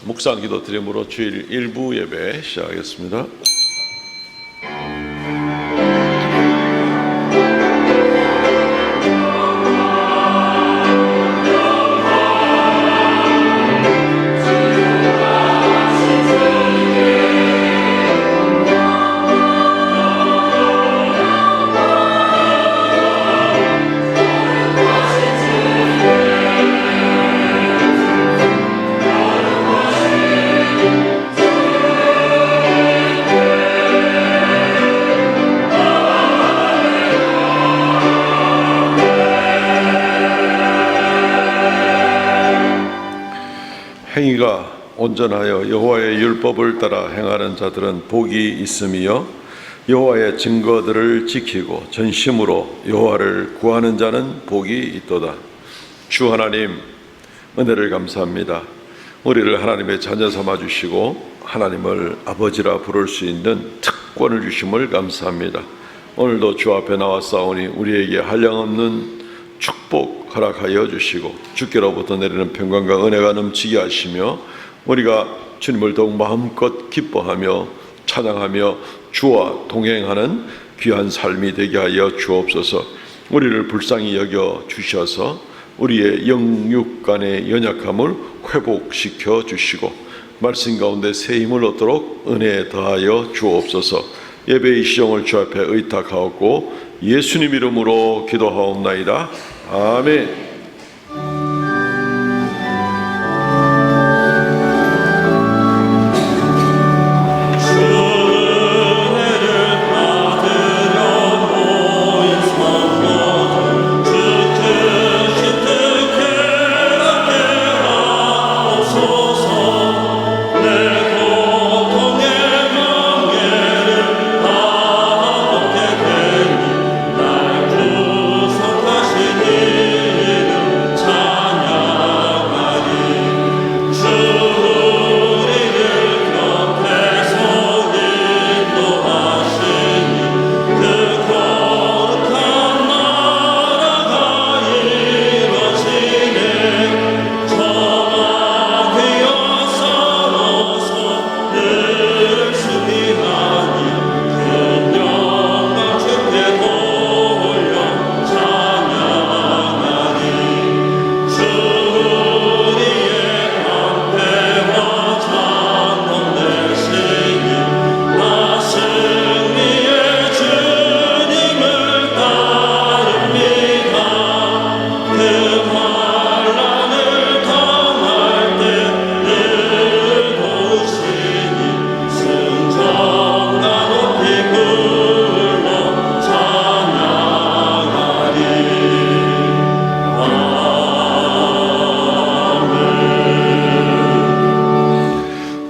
묵상 기도 드림으로 주일 일부 예배 시작하겠습니다. 행위가 온전하여 여호와의 율법을 따라 행하는 자들은 복이 있음이요 여호와의 증거들을 지키고 전심으로 여호와를 구하는 자는 복이 있도다. 주 하나님, 은혜를 감사합니다. 우리를 하나님의 자녀 삼아 주시고 하나님을 아버지라 부를 수 있는 특권을 주심을 감사합니다. 오늘도 주 앞에 나왔사오니 우리에게 한량없는 축복 허락하여 주시고 주께로부터 내리는 평강과 은혜가 넘치게 하시며 우리가 주님을 더욱 마음껏 기뻐하며 찬양하며 주와 동행하는 귀한 삶이 되게 하여 주옵소서. 우리를 불쌍히 여겨 주셔서 우리의 영육 간의 연약함을 회복시켜 주시고 말씀 가운데 새 힘을 얻도록 은혜에 더하여 주옵소서. 예배의 시종을 주 앞에 의탁하옵고 예수님 이름으로 기도하옵나이다. 아멘.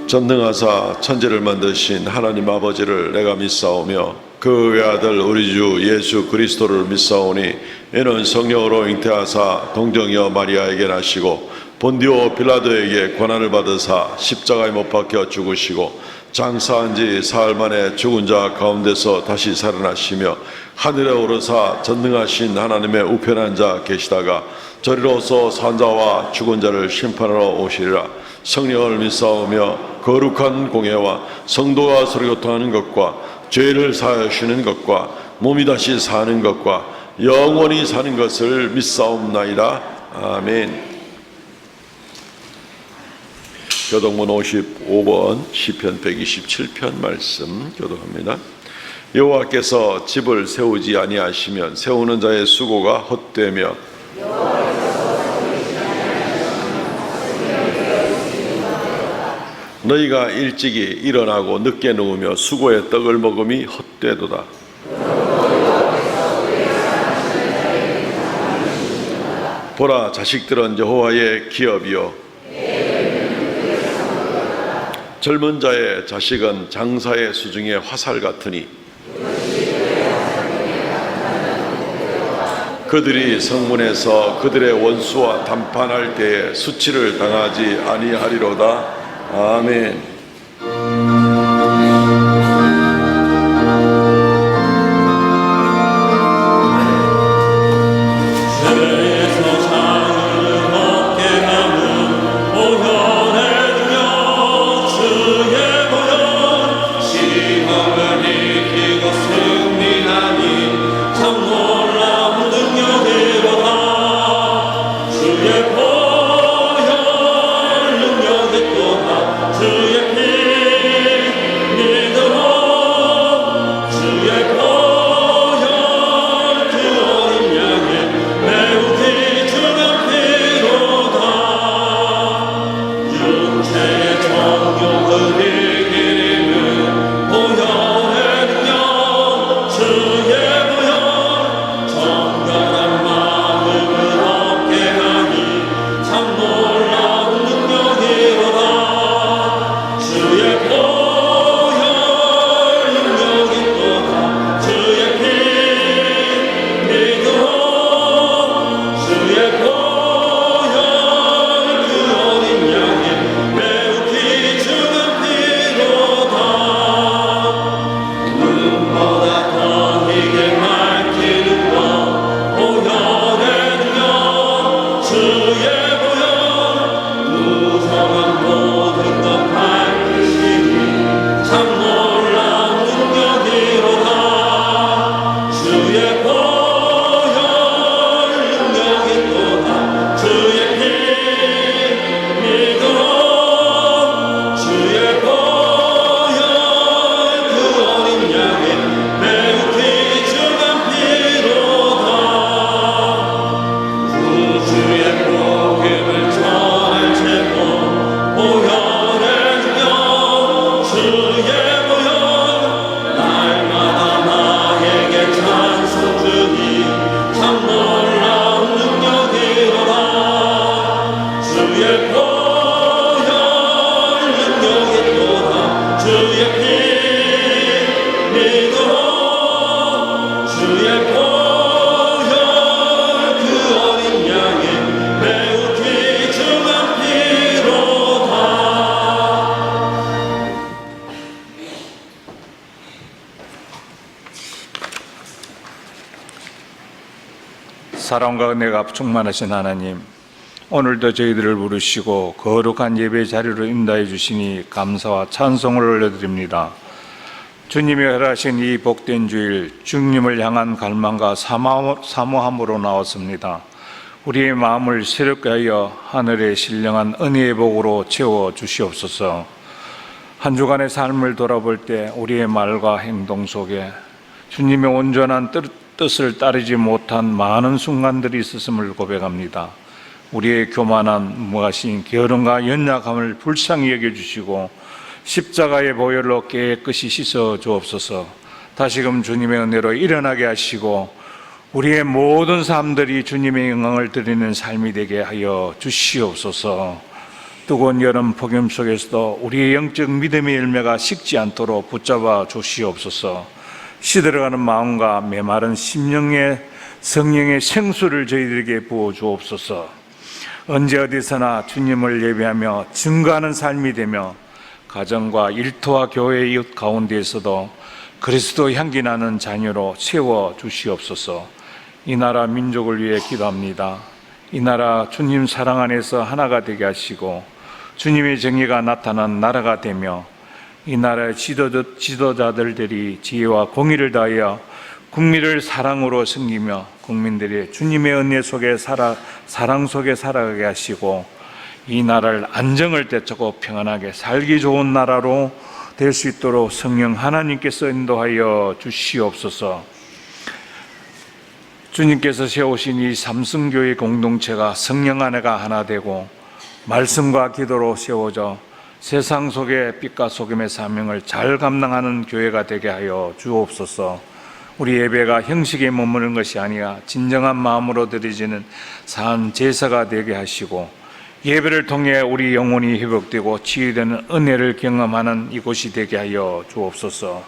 전능하사 천지를 만드신 하나님 아버지를 내가 믿사오며 그 외아들 우리 주 예수 그리스도를 믿사오니 이는 성령으로 잉태하사 동정녀 마리아에게 나시고 본디오 빌라도에게 고난을 받으사 십자가에 못 박혀 죽으시고 장사한 지 사흘 만에 죽은 자 가운데서 다시 살아나시며 하늘에 오르사 전능하신 하나님의 우편한 자 계시다가 저리로서 산 자와 죽은 자를 심판하러 오시리라. 성령을 믿사오며 거룩한 공예와 성도가 서로 교통하는 것과 죄를 사하여 주시는 것과 몸이 다시 사는 것과 영원히 사는 것을 믿사옵나이다. 아멘. 교동문 55번 시편 127편 말씀 교독합니다. 여호와께서 집을 세우지 아니하시면 세우는 자의 수고가 헛되며 너희가 일찍이 일어나고 늦게 누우며 수고의 떡을 먹음이 헛되도다. 보라, 자식들은 여호와의 기업이요 젊은 자의 자식은 장사의 수중의 화살 같으니 그들이 성문에서 그들의 원수와 담판할 때에 수치를 당하지 아니하리로다. 아멘. 죄에서 자유를 얻게 하는 오현의 능력 사랑과 은혜가 충만하신 하나님, 오늘도 저희들을 부르시고 거룩한 예배 자리로 인도해 주시니 감사와 찬송을 올려드립니다. 주님이 허락하신 이 복된 주일, 주님을 향한 갈망과 사모함으로 나왔습니다. 우리의 마음을 새롭게 하여 하늘의 신령한 은혜의 복으로 채워 주시옵소서. 한 주간의 삶을 돌아볼 때 우리의 말과 행동 속에 주님의 온전한 뜻을 따르지 못한 많은 순간들이 있었음을 고백합니다. 우리의 교만한 무가신 게으름과 연약함을 불쌍히 여겨주시고 십자가의 보혈로 깨끗이 씻어 주옵소서. 다시금 주님의 은혜로 일어나게 하시고 우리의 모든 삶들이 주님의 영광을 드리는 삶이 되게 하여 주시옵소서. 뜨거운 여름 폭염 속에서도 우리의 영적 믿음의 열매가 식지 않도록 붙잡아 주시옵소서. 시들어가는 마음과 메마른 심령의 성령의 생수를 저희들에게 부어 주옵소서. 언제 어디서나 주님을 예배하며 증거하는 삶이 되며 가정과 일터와 교회 이웃 가운데에서도 그리스도 향기 나는 자녀로 세워 주시옵소서. 이 나라 민족을 위해 기도합니다. 이 나라 주님 사랑 안에서 하나가 되게 하시고 주님의 정의가 나타난 나라가 되며 이 나라의 지도자들이 지혜와 공의를 다하여 국민을 사랑으로 섬기며 국민들이 주님의 은혜 속에 사랑 속에 살아가게 하시고 이 나라를 안정을 되찾고 평안하게 살기 좋은 나라로 될 수 있도록 성령 하나님께서 인도하여 주시옵소서. 주님께서 세우신 이 삼성교회 공동체가 성령 안에가 하나 되고 말씀과 기도로 세워져 세상 속의 빛과 소금의 사명을 잘 감당하는 교회가 되게 하여 주옵소서. 우리 예배가 형식에 머무는 것이 아니라 진정한 마음으로 드려지는 산 제사가 되게 하시고 예배를 통해 우리 영혼이 회복되고 치유되는 은혜를 경험하는 이곳이 되게 하여 주옵소서.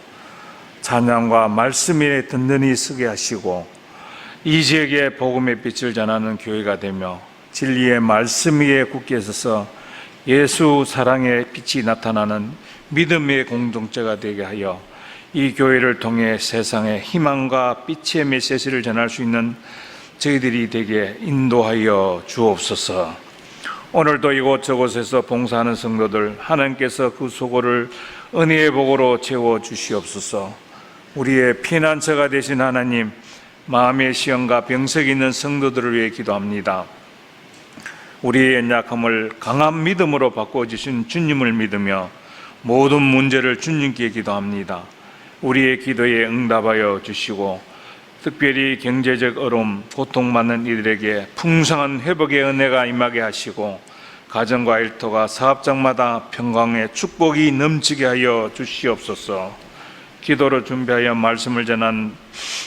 찬양과 말씀에 든든히 서게 하시고 이 지역에 복음의 빛을 전하는 교회가 되며 진리의 말씀 위에 굳게 서서 예수 사랑의 빛이 나타나는 믿음의 공동체가 되게 하여 이 교회를 통해 세상에 희망과 빛의 메시지를 전할 수 있는 저희들이 되게 인도하여 주옵소서. 오늘도 이곳저곳에서 봉사하는 성도들 하나님께서 그 수고를 은혜의 복으로 채워 주시옵소서. 우리의 피난처가 되신 하나님, 마음의 시험과 병석이 있는 성도들을 위해 기도합니다. 우리의 연약함을 강한 믿음으로 바꿔주신 주님을 믿으며 모든 문제를 주님께 기도합니다. 우리의 기도에 응답하여 주시고 특별히 경제적 어려움, 고통받는 이들에게 풍성한 회복의 은혜가 임하게 하시고 가정과 일터가 사업장마다 평강의 축복이 넘치게 하여 주시옵소서. 기도로 준비하여 말씀을 전한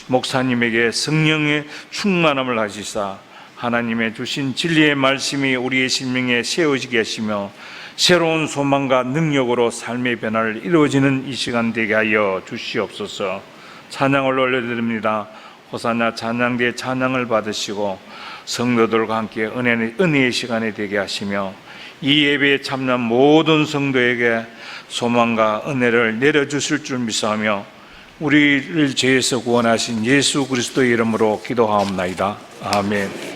목사님에게 성령의 충만함을 하시사 하나님의 주신 진리의 말씀이 우리의 심령에 세워지게 하시며 새로운 소망과 능력으로 삶의 변화를 이루어지는 이 시간 되게 하여 주시옵소서. 찬양을 올려드립니다. 호산나 찬양대의 찬양을 받으시고 성도들과 함께 은혜의 시간이 되게 하시며 이 예배에 참여한 모든 성도에게 소망과 은혜를 내려주실 줄 믿사오며 우리를 죄에서 구원하신 예수 그리스도의 이름으로 기도하옵나이다. 아멘.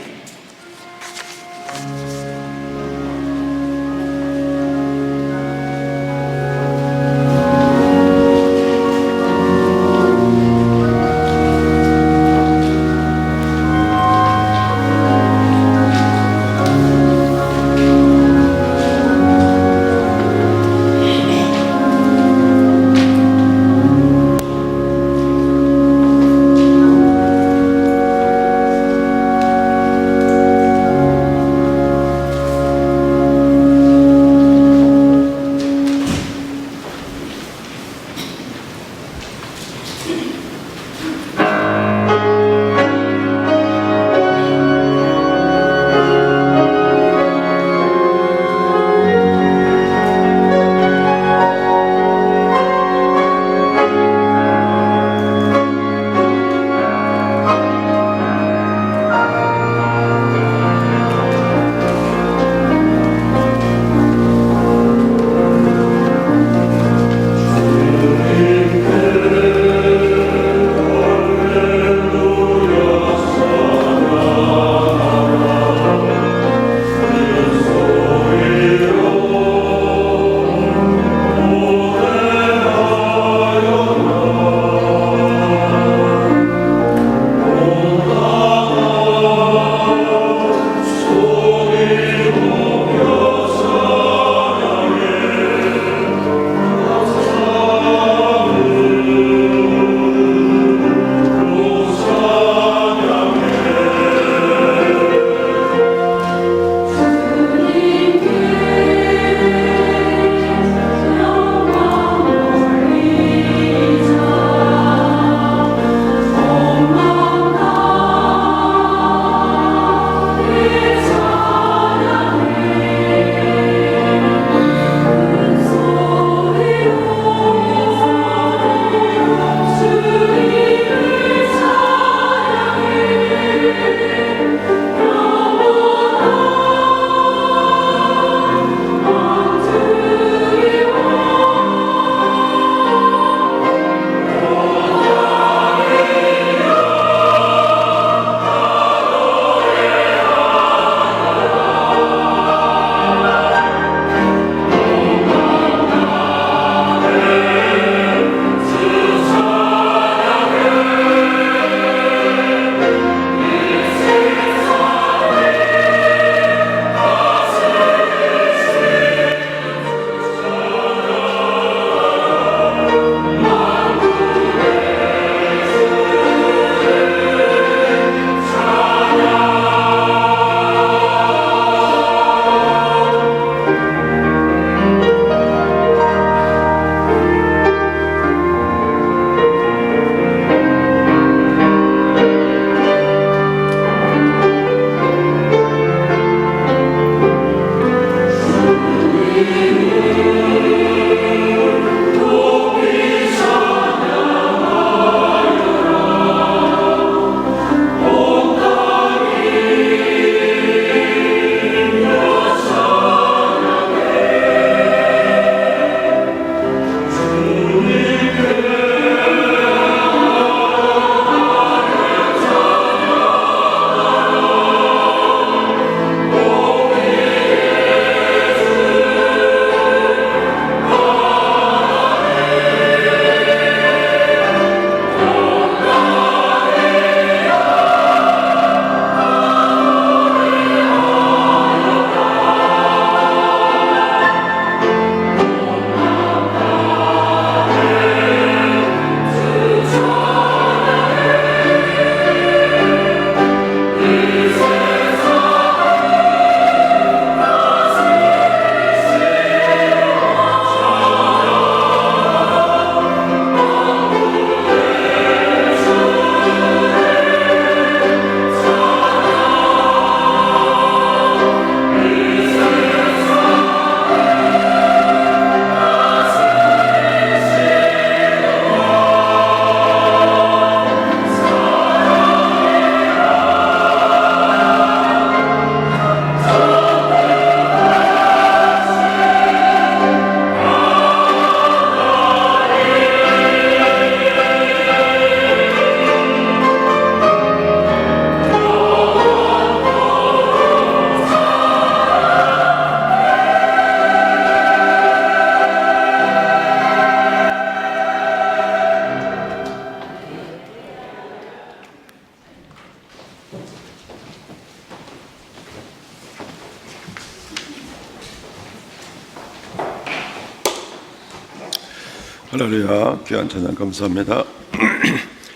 할렐루야, 귀한 찬양 감사합니다.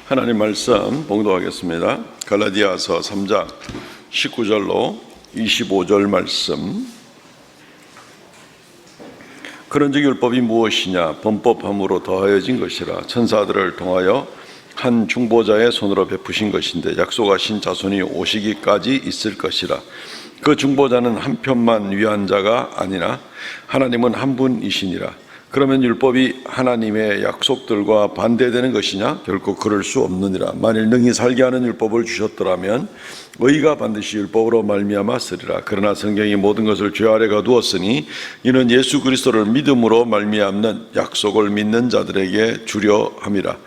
하나님 말씀 봉독하겠습니다. 갈라디아서 3장 19절로 25절 말씀. 그런즉 율법이 무엇이냐? 범법함으로 더하여진 것이라. 천사들을 통하여 한 중보자의 손으로 베푸신 것인데 약속하신 자손이 오시기까지 있을 것이라. 그 중보자는 한 편만 위한 자가 아니나 하나님은 한 분이시니라. 그러면 율법이 하나님의 약속들과 반대되는 것이냐? 결코 그럴 수 없느니라. 만일 능히 살게 하는 율법을 주셨더라면 의가 반드시 율법으로 말미암아 쓰리라. 그러나 성경이 모든 것을 죄 아래 가두었으니 이는 예수 그리스도를 믿음으로 말미암는 약속을 믿는 자들에게 주려 함이라.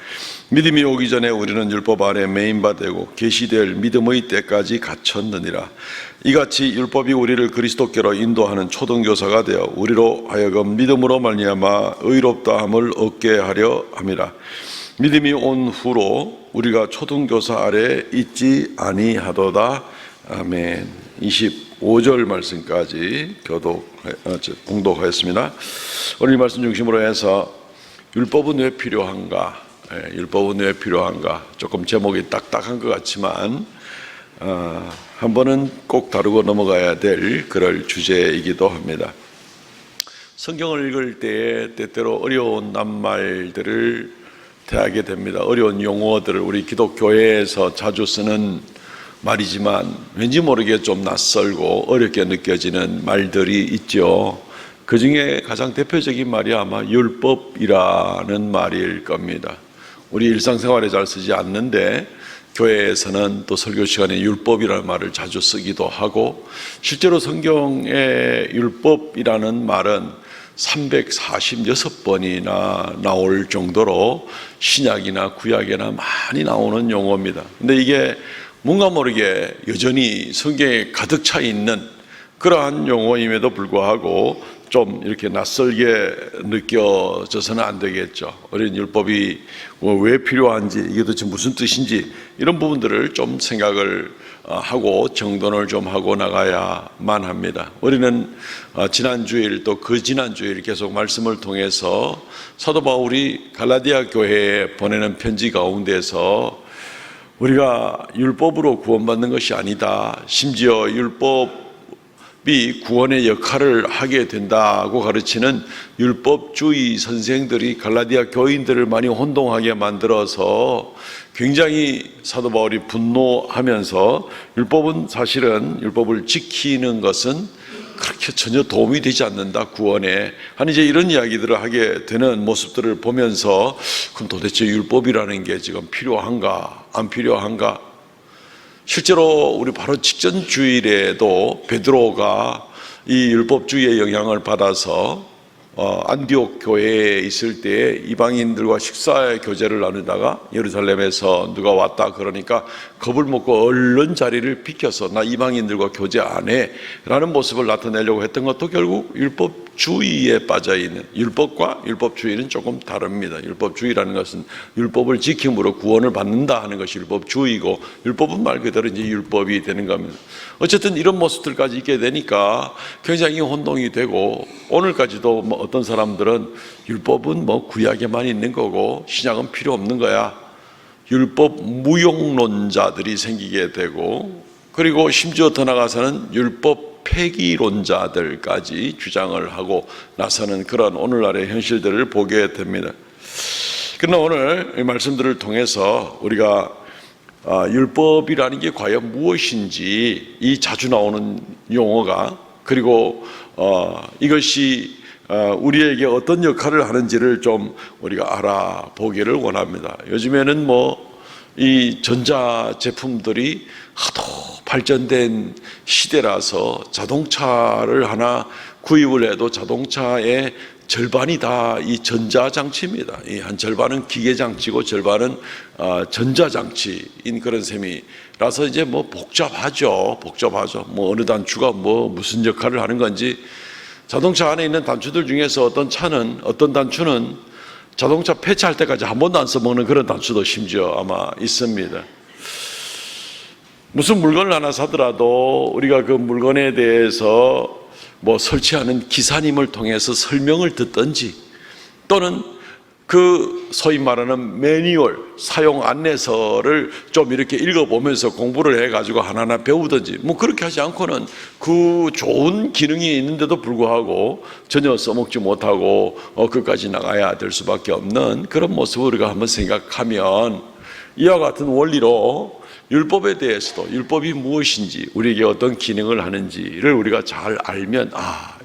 믿음이 오기 전에 우리는 율법 아래 매인 바 되고 계시될 믿음의 때까지 갇혔느니라. 이같이 율법이 우리를 그리스도께로 인도하는 초등교사가 되어 우리로 하여금 믿음으로 말미암아 의롭다함을 얻게 하려 함이라. 믿음이 온 후로 우리가 초등교사 아래 있지 아니하도다. 아멘. 25절 말씀까지 봉독하였습니다. 오늘 이 말씀 중심으로 해서 율법은 왜 필요한가? 율법은 왜 필요한가? 조금 제목이 딱딱한 것 같지만 한 번은 꼭 다루고 넘어가야 될 그럴 주제이기도 합니다. 성경을 읽을 때에 때때로 어려운 낱말들을 대하게 됩니다. 어려운 용어들을 우리 기독교회에서 자주 쓰는 말이지만 왠지 모르게 좀 낯설고 어렵게 느껴지는 말들이 있죠. 그 중에 가장 대표적인 말이 아마 율법이라는 말일 겁니다. 우리 일상생활에 잘 쓰지 않는데 교회에서는 또 설교 시간에 율법이라는 말을 자주 쓰기도 하고, 실제로 성경에 율법이라는 말은 346번이나 나올 정도로 신약이나 구약이나 많이 나오는 용어입니다. 근데 이게 뭔가 모르게 여전히 성경에 가득 차 있는 그러한 용어임에도 불구하고 좀 이렇게 낯설게 느껴져서는 안 되겠죠. 어린 율법이 왜 필요한지, 이게 도대체 무슨 뜻인지, 이런 부분들을 좀 생각을 하고 정돈을 좀 하고 나가야만 합니다. 우리는 지난 주일 또 그 지난 주일 계속 말씀을 통해서 사도 바울이 갈라디아 교회에 보내는 편지 가운데서 우리가 율법으로 구원받는 것이 아니다, 심지어 율법이 구원의 역할을 하게 된다고 가르치는 율법주의 선생들이 갈라디아 교인들을 많이 혼동하게 만들어서 굉장히 사도 바울이 분노하면서 율법은 사실은 율법을 지키는 것은 그렇게 전혀 도움이 되지 않는다, 구원에 하는 이제 이런 이야기들을 하게 되는 모습들을 보면서, 그럼 도대체 율법이라는 게 지금 필요한가 안 필요한가? 실제로 우리 바로 직전 주일에도 베드로가 이 율법주의의 영향을 받아서 안디옥 교회에 있을 때 이방인들과 식사의 교제를 나누다가 예루살렘에서 누가 왔다 그러니까 겁을 먹고 얼른 자리를 비켜서 나 이방인들과 교제 안 해 라는 모습을 나타내려고 했던 것도 결국 율법주의에 빠져있는, 율법과 율법주의는 조금 다릅니다. 율법주의라는 것은 율법을 지킴으로 구원을 받는다 하는 것이 율법주의고, 율법은 말 그대로 이제 율법이 되는 겁니다. 어쨌든 이런 모습들까지 있게 되니까 굉장히 혼동이 되고, 오늘까지도 뭐 어떤 사람들은 율법은 뭐 구약에만 있는 거고 신약은 필요 없는 거야, 율법 무용론자들이 생기게 되고, 그리고 심지어 더 나아가서는 율법 폐기론자들까지 주장을 하고 나서는 그런 오늘날의 현실들을 보게 됩니다. 그러나 오늘 이 말씀들을 통해서 우리가 율법이라는 게 과연 무엇인지, 이 자주 나오는 용어가, 그리고 이것이 우리에게 어떤 역할을 하는지를 좀 우리가 알아보기를 원합니다. 요즘에는 뭐 이 전자 제품들이 하도 발전된 시대라서 자동차를 하나 구입을 해도 자동차의 절반이 다 이 전자장치입니다. 이 한 절반은 기계장치고 절반은 전자장치인 그런 셈이라서 이제 뭐 복잡하죠. 뭐 어느 단추가 뭐 무슨 역할을 하는 건지, 자동차 안에 있는 단추들 중에서 어떤 단추는 자동차 폐차할 때까지 한 번도 안 써먹는 그런 단추도 심지어 아마 있습니다. 무슨 물건을 하나 사더라도 우리가 그 물건에 대해서 뭐 설치하는 기사님을 통해서 설명을 듣든지, 또는 그 소위 말하는 매뉴얼, 사용 안내서를 좀 이렇게 읽어보면서 공부를 해가지고 하나하나 배우든지 뭐 그렇게 하지 않고는 그 좋은 기능이 있는데도 불구하고 전혀 써먹지 못하고 끝까지 나가야 될 수밖에 없는 그런 모습을 우리가 한번 생각하면 이와 같은 원리로 율법에 대해서도 율법이 무엇인지 우리에게 어떤 기능을 하는지를 우리가 잘 알면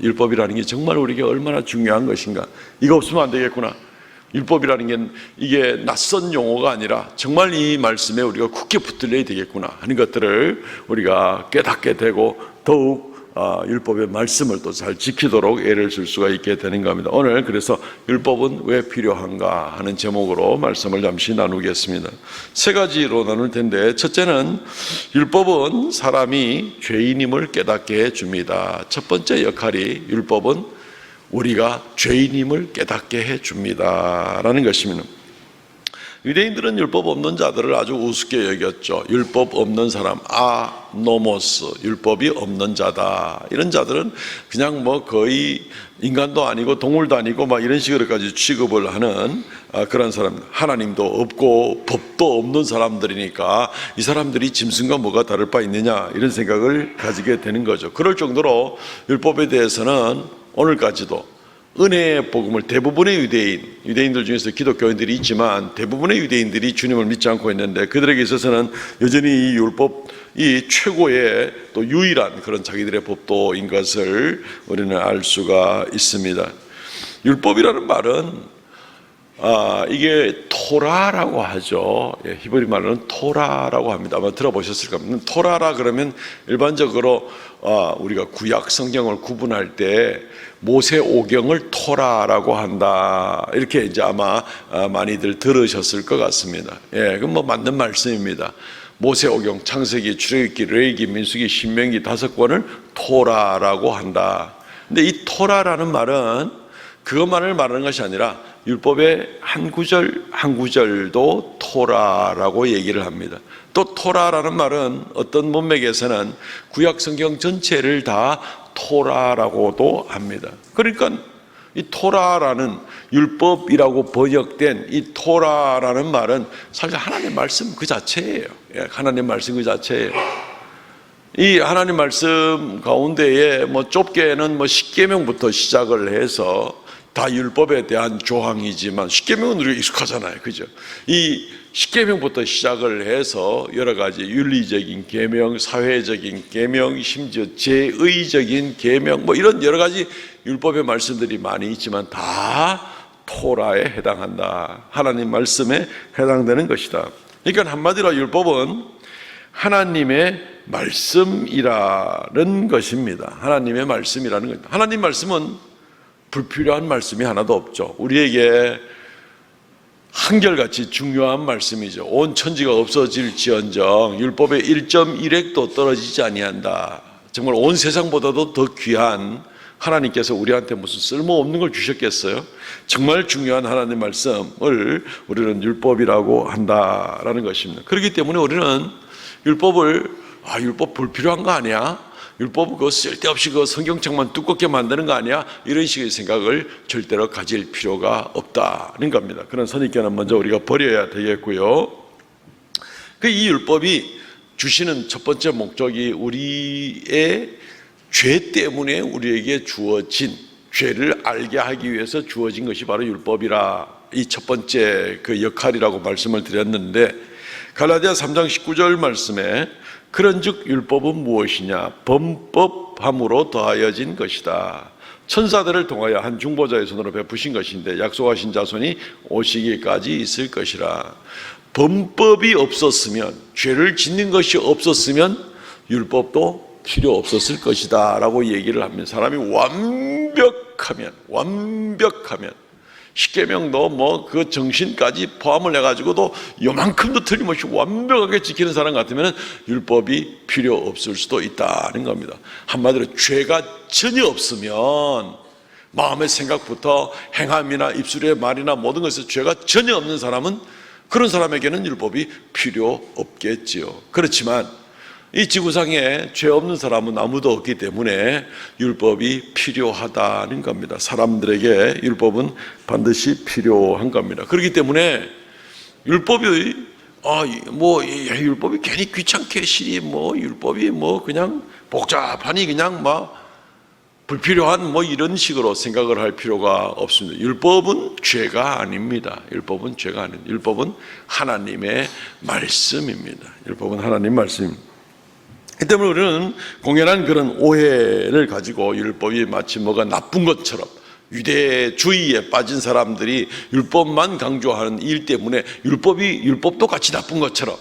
율법이라는 게 정말 우리에게 얼마나 중요한 것인가, 이거 없으면 안 되겠구나, 율법이라는 게 이게 낯선 용어가 아니라 정말 이 말씀에 우리가 굳게 붙들려야 되겠구나 하는 것들을 우리가 깨닫게 되고 더욱 율법의 말씀을 또 잘 지키도록 애를 쓸 수가 있게 되는 겁니다. 오늘 그래서 율법은 왜 필요한가 하는 제목으로 말씀을 잠시 나누겠습니다. 세 가지로 나눌 텐데, 첫째는 율법은 사람이 죄인임을 깨닫게 해줍니다. 첫 번째 역할이 율법은 우리가 죄인임을 깨닫게 해줍니다 라는 것입니다. 유대인들은 율법 없는 자들을 아주 우습게 여겼죠. 율법 없는 사람, 노모스, 율법이 없는 자다. 이런 자들은 그냥 뭐 거의 인간도 아니고 동물도 아니고 막 이런 식으로까지 취급을 하는 그런 사람, 하나님도 없고 법도 없는 사람들이니까 이 사람들이 짐승과 뭐가 다를 바 있느냐 이런 생각을 가지게 되는 거죠. 그럴 정도로 율법에 대해서는 오늘까지도 은혜의 복음을 대부분의 유대인들 중에서 기독교인들이 있지만 대부분의 유대인들이 주님을 믿지 않고 있는데, 그들에게 있어서는 여전히 이 율법이 최고의 또 유일한 그런 자기들의 법도인 것을 우리는 알 수가 있습니다. 율법이라는 말은 이게 토라라고 하죠. 히브리 말로는 토라라고 합니다. 아마 들어보셨을 겁니다. 토라라 그러면 일반적으로 우리가 구약 성경을 구분할 때 모세오경을 토라라고 한다, 이렇게 이제 아마 많이들 들으셨을 것 같습니다. 그건 뭐 맞는 말씀입니다. 모세오경, 창세기, 출애굽기, 레위기, 민수기, 신명기 5권을 토라라고 한다. 근데 이 토라라는 말은 그것만을 말하는 것이 아니라 율법의 한 구절 한 구절도 토라라고 얘기를 합니다. 또 토라라는 말은 어떤 문맥에서는 구약 성경 전체를 다 토라라고도 합니다. 그러니까 이 토라라는 율법이라고 번역된 이 토라라는 말은 사실 하나님의 말씀 그 자체예요. 하나님의 말씀 그 자체예요. 이 하나님 말씀 가운데에 뭐 좁게는 뭐 십계명부터 시작을 해서 다 율법에 대한 조항이지만 십계명은 우리가 익숙하잖아요, 그죠? 이 십계명부터 시작을 해서 여러 가지 윤리적인 계명, 사회적인 계명, 심지어 제의적인 계명, 뭐 이런 여러 가지 율법의 말씀들이 많이 있지만 다 토라에 해당한다. 하나님 말씀에 해당되는 것이다. 그러니까 한마디로 율법은 하나님의 말씀이라는 것입니다. 하나님의 말씀이라는 것입니다. 하나님 말씀은 불필요한 말씀이 하나도 없죠. 우리에게 한결같이 중요한 말씀이죠. 온 천지가 없어질지언정 율법의 1.1획도 떨어지지 아니한다. 정말 온 세상보다도 더 귀한 하나님께서 우리한테 무슨 쓸모없는 걸 주셨겠어요? 정말 중요한 하나님 말씀을 우리는 율법이라고 한다라는 것입니다. 그렇기 때문에 우리는 율법을 율법 불필요한 거 아니야? 율법 그거 쓸데없이 그 성경책만 두껍게 만드는 거 아니야? 이런 식의 생각을 절대로 가질 필요가 없다는 겁니다. 그런 선입견은 먼저 우리가 버려야 되겠고요. 이 율법이 주시는 첫 번째 목적이 우리의 죄 때문에 우리에게 주어진, 죄를 알게 하기 위해서 주어진 것이 바로 율법이라, 이 첫 번째 그 역할이라고 말씀을 드렸는데, 갈라디아 3장 19절 말씀에 그런즉 율법은 무엇이냐? 범법함으로 더하여진 것이다. 천사들을 통하여 한 중보자의 손으로 베푸신 것인데 약속하신 자손이 오시기까지 있을 것이라. 범법이 없었으면, 죄를 짓는 것이 없었으면 율법도 필요 없었을 것이다 라고 얘기를 하면, 사람이 완벽하면 십계명도 뭐 그 정신까지 포함을 해가지고도 요만큼도 틀림없이 완벽하게 지키는 사람 같으면 율법이 필요 없을 수도 있다는 겁니다. 한마디로 죄가 전혀 없으면, 마음의 생각부터 행함이나 입술의 말이나 모든 것에서 죄가 전혀 없는 사람은, 그런 사람에게는 율법이 필요 없겠지요. 그렇지만 이 지구상에 죄 없는 사람은 아무도 없기 때문에 율법이 필요하다는 겁니다. 사람들에게 율법은 반드시 필요한 겁니다. 그렇기 때문에 율법이 율법이 괜히 귀찮게 시리 율법이 그냥 복잡하니 그냥 불필요한 이런 식으로 생각을 할 필요가 없습니다. 율법은 죄가 아닙니다. 율법은 죄가 아닙니다. 율법은 하나님의 말씀입니다. 율법은 하나님 말씀입니다. 이 때문에 우리는 공연한 그런 오해를 가지고 율법이 마치 뭐가 나쁜 것처럼, 유대주의에 빠진 사람들이 율법만 강조하는 일 때문에 율법도 같이 나쁜 것처럼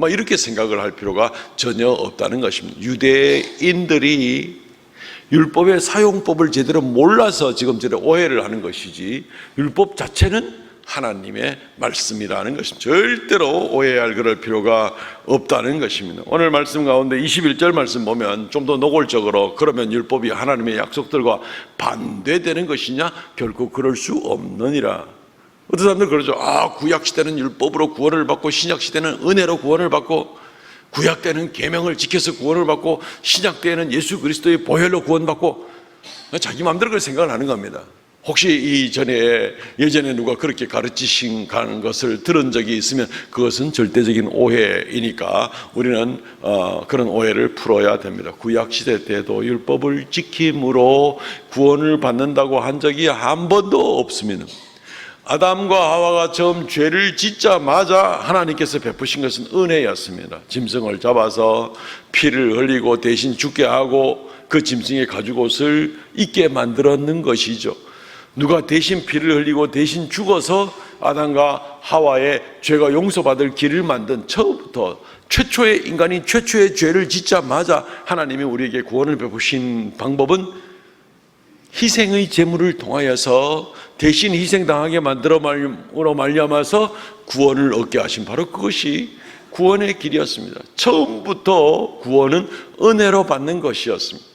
이렇게 생각을 할 필요가 전혀 없다는 것입니다. 유대인들이 율법의 사용법을 제대로 몰라서 지금 저런 오해를 하는 것이지, 율법 자체는 하나님의 말씀이라는 것입니다. 절대로 오해할 그럴 필요가 없다는 것입니다. 오늘 말씀 가운데 21절 말씀 보면 좀 더 노골적으로, 그러면 율법이 하나님의 약속들과 반대되는 것이냐? 결코 그럴 수 없느니라. 어떤 사람들 그러죠. 구약 시대는 율법으로 구원을 받고 신약 시대는 은혜로 구원을 받고, 구약 때는 계명을 지켜서 구원을 받고 신약 때는 예수 그리스도의 보혈로 구원받고, 자기 마음대로 그렇게 생각을 하는 겁니다. 혹시 예전에 누가 그렇게 가르치신 것을 들은 적이 있으면 그것은 절대적인 오해이니까 우리는 그런 오해를 풀어야 됩니다. 구약 시대 때도 율법을 지킴으로 구원을 받는다고 한 적이 한 번도 없습니다. 아담과 하와가 처음 죄를 짓자마자 하나님께서 베푸신 것은 은혜였습니다. 짐승을 잡아서 피를 흘리고 대신 죽게 하고 그 짐승의 가죽옷을 입게 만들었는 것이죠. 누가 대신 피를 흘리고 대신 죽어서 아담과 하와의 죄가 용서받을 길을 만든, 처음부터 최초의 인간이 최초의 죄를 짓자마자 하나님이 우리에게 구원을 베푸신 방법은 희생의 제물을 통하여서 대신 희생당하게 만들어으로 말미암아서 구원을 얻게 하신, 바로 그것이 구원의 길이었습니다. 처음부터 구원은 은혜로 받는 것이었습니다.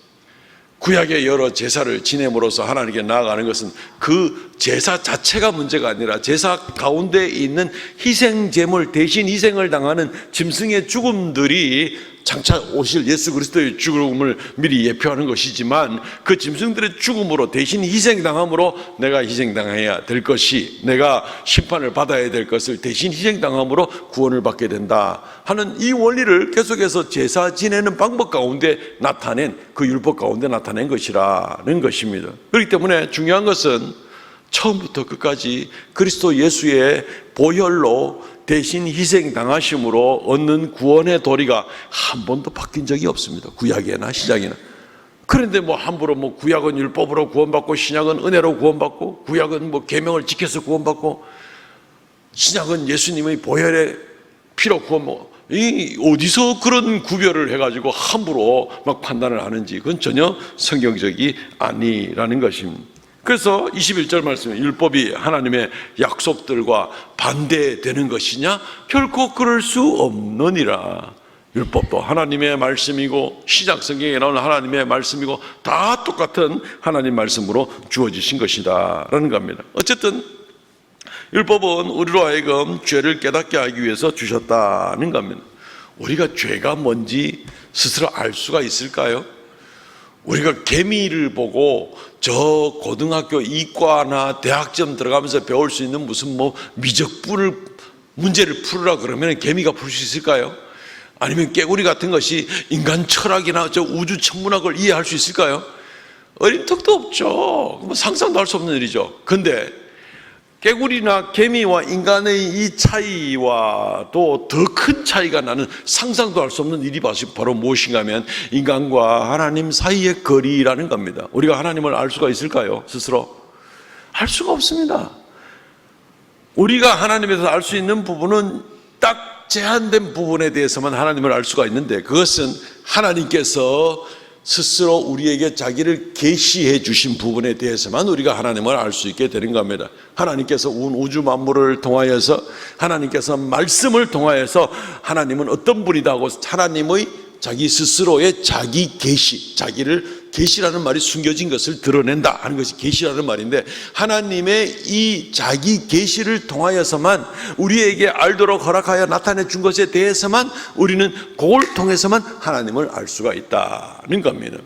구약의 여러 제사를 지냄으로써 하나님께 나아가는 것은 그 제사 자체가 문제가 아니라 제사 가운데 있는 희생 제물, 대신 희생을 당하는 짐승의 죽음들이 장차 오실 예수 그리스도의 죽음을 미리 예표하는 것이지만, 그 짐승들의 죽음으로 대신 희생당함으로 내가 희생당해야 될 것이, 내가 심판을 받아야 될 것을 대신 희생당함으로 구원을 받게 된다 하는 이 원리를 계속해서 제사 지내는 방법 가운데 나타낸, 그 율법 가운데 나타낸 것이라는 것입니다. 그렇기 때문에 중요한 것은 처음부터 끝까지 그리스도 예수의 보혈로 대신 희생당하심으로 얻는 구원의 도리가 한 번도 바뀐 적이 없습니다. 구약이나 신약이나. 그런데 함부로 구약은 율법으로 구원받고 신약은 은혜로 구원받고, 구약은 계명을 지켜서 구원받고 신약은 예수님의 보혈의 피로 어디서 그런 구별을 해가지고 함부로 판단을 하는지, 그건 전혀 성경적이 아니라는 것입니다. 그래서 21절 말씀에 율법이 하나님의 약속들과 반대되는 것이냐? 결코 그럴 수 없느니라. 율법도 하나님의 말씀이고 신약 성경에 나오는 하나님의 말씀이고 다 똑같은 하나님 말씀으로 주어지신 것이다 라는 겁니다. 어쨌든 율법은 우리로 하여금 죄를 깨닫게 하기 위해서 주셨다는 겁니다. 우리가 죄가 뭔지 스스로 알 수가 있을까요? 우리가 개미를 보고 저 고등학교 이과나 대학점 들어가면서 배울 수 있는 무슨 미적분을 문제를 풀으라 그러면 개미가 풀 수 있을까요? 아니면 깨구리 같은 것이 인간 철학이나 저 우주 천문학을 이해할 수 있을까요? 어림턱도 없죠. 상상도 할 수 없는 일이죠. 근데 깨구리나 개미와 인간의 이 차이와 또 더 큰 차이가 나는, 상상도 할 수 없는 일이 바로 무엇인가 하면 인간과 하나님 사이의 거리라는 겁니다. 우리가 하나님을 알 수가 있을까요? 스스로? 알 수가 없습니다. 우리가 하나님에서 알 수 있는 부분은 딱 제한된 부분에 대해서만 하나님을 알 수가 있는데, 그것은 하나님께서 스스로 우리에게 자기를 계시해 주신 부분에 대해서만 우리가 하나님을 알 수 있게 되는 겁니다. 하나님께서 온 우주 만물을 통하여서, 하나님께서 말씀을 통하여서 하나님은 어떤 분이다 하고 하나님의 자기 스스로의 자기 계시, 자기를 계시라는 말이 숨겨진 것을 드러낸다 하는 것이 계시라는 말인데, 하나님의 이 자기 계시를 통하여서만 우리에게 알도록 허락하여 나타내 준 것에 대해서만 우리는 그걸 통해서만 하나님을 알 수가 있다는 겁니다.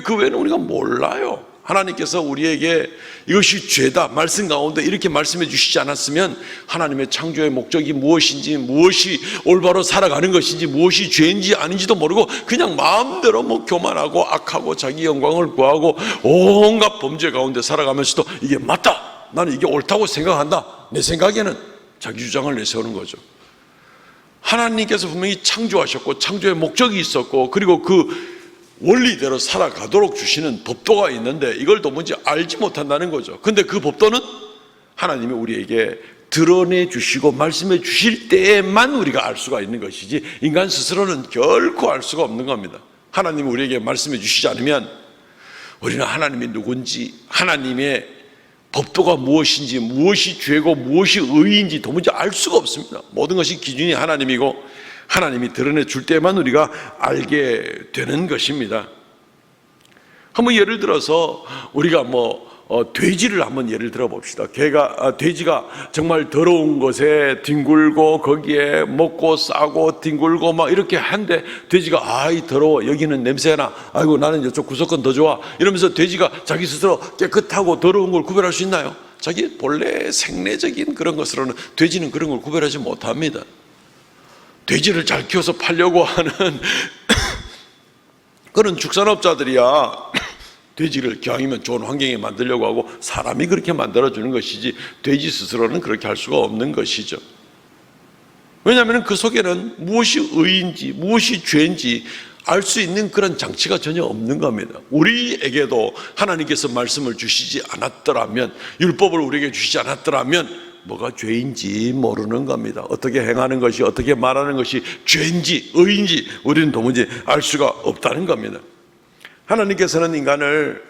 그 외에는 우리가 몰라요. 하나님께서 우리에게 이것이 죄다 말씀 가운데 이렇게 말씀해 주시지 않았으면 하나님의 창조의 목적이 무엇인지, 무엇이 올바로 살아가는 것인지, 무엇이 죄인지 아닌지도 모르고 그냥 마음대로 교만하고 악하고 자기 영광을 구하고 온갖 범죄 가운데 살아가면서도 이게 맞다, 나는 이게 옳다고 생각한다, 내 생각에는 자기 주장을 내세우는 거죠. 하나님께서 분명히 창조하셨고 창조의 목적이 있었고, 그리고 그 원리대로 살아가도록 주시는 법도가 있는데 이걸 도무지 알지 못한다는 거죠. 근데 그 법도는 하나님이 우리에게 드러내 주시고 말씀해 주실 때에만 우리가 알 수가 있는 것이지 인간 스스로는 결코 알 수가 없는 겁니다. 하나님이 우리에게 말씀해 주시지 않으면 우리는 하나님이 누군지, 하나님의 법도가 무엇인지, 무엇이 죄고 무엇이 의인지 도무지 알 수가 없습니다. 모든 것이 기준이 하나님이고 하나님이 드러내 줄 때만 우리가 알게 되는 것입니다. 한번 예를 들어서 우리가 돼지를 한번 예를 들어 봅시다. 돼지가 정말 더러운 곳에 뒹굴고 거기에 먹고 싸고 뒹굴고 막 이렇게 한데, 돼지가 아이 더러워, 여기는 냄새나, 아이고 나는 이쪽 구석은 더 좋아, 이러면서 돼지가 자기 스스로 깨끗하고 더러운 걸 구별할 수 있나요? 자기 본래 생내적인 그런 것으로는 돼지는 그런 걸 구별하지 못합니다. 돼지를 잘 키워서 팔려고 하는 그런 축산업자들이야 돼지를 기왕이면 좋은 환경에 만들려고 하고 사람이 그렇게 만들어주는 것이지 돼지 스스로는 그렇게 할 수가 없는 것이죠. 왜냐하면 그 속에는 무엇이 의인지 무엇이 죄인지 알 수 있는 그런 장치가 전혀 없는 겁니다. 우리에게도 하나님께서 말씀을 주시지 않았더라면, 율법을 우리에게 주시지 않았더라면 뭐가 죄인지 모르는 겁니다. 어떻게 행하는 것이, 어떻게 말하는 것이 죄인지 의인지 우리는 도무지 알 수가 없다는 겁니다. 하나님께서는 인간을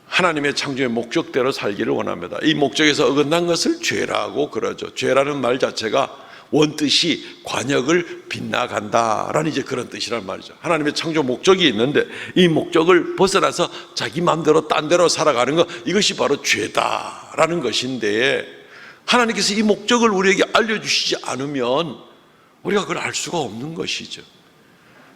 하나님의 창조의 목적대로 살기를 원합니다. 이 목적에서 어긋난 것을 죄라고 그러죠. 죄라는 말 자체가 원뜻이 관역을 빗나간다라는 이제 그런 뜻이란 말이죠. 하나님의 창조 목적이 있는데 이 목적을 벗어나서 자기 마음대로 딴 데로 살아가는 것, 이것이 바로 죄다라는 것인데, 하나님께서 이 목적을 우리에게 알려주시지 않으면 우리가 그걸 알 수가 없는 것이죠.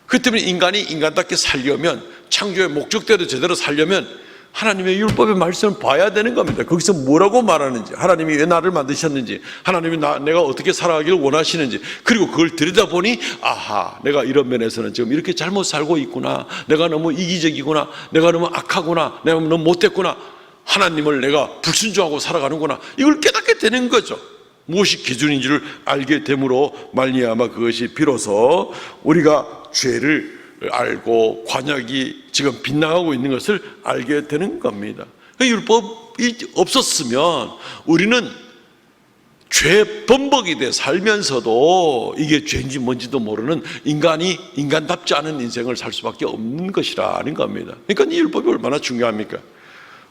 그렇기 때문에 인간이 인간답게 살려면, 창조의 목적대로 제대로 살려면 하나님의 율법의 말씀을 봐야 되는 겁니다. 거기서 뭐라고 말하는지, 하나님이 왜 나를 만드셨는지, 하나님이 내가 어떻게 살아가기를 원하시는지, 그리고 그걸 들여다보니 아하, 내가 이런 면에서는 지금 이렇게 잘못 살고 있구나, 내가 너무 이기적이구나, 내가 너무 악하구나, 내가 너무 못됐구나, 하나님을 내가 불순종하고 살아가는구나, 이걸 깨닫게 되는 거죠. 무엇이 기준인지를 알게 됨으로 말미암아 그것이 비로소 우리가 죄를 알고 관역이 지금 빗나가고 있는 것을 알게 되는 겁니다. 율법이 없었으면 우리는 죄 범벅이 돼 살면서도 이게 죄인지 뭔지도 모르는 인간이 인간답지 않은 인생을 살 수밖에 없는 것이라는 겁니다. 그러니까 이 율법이 얼마나 중요합니까?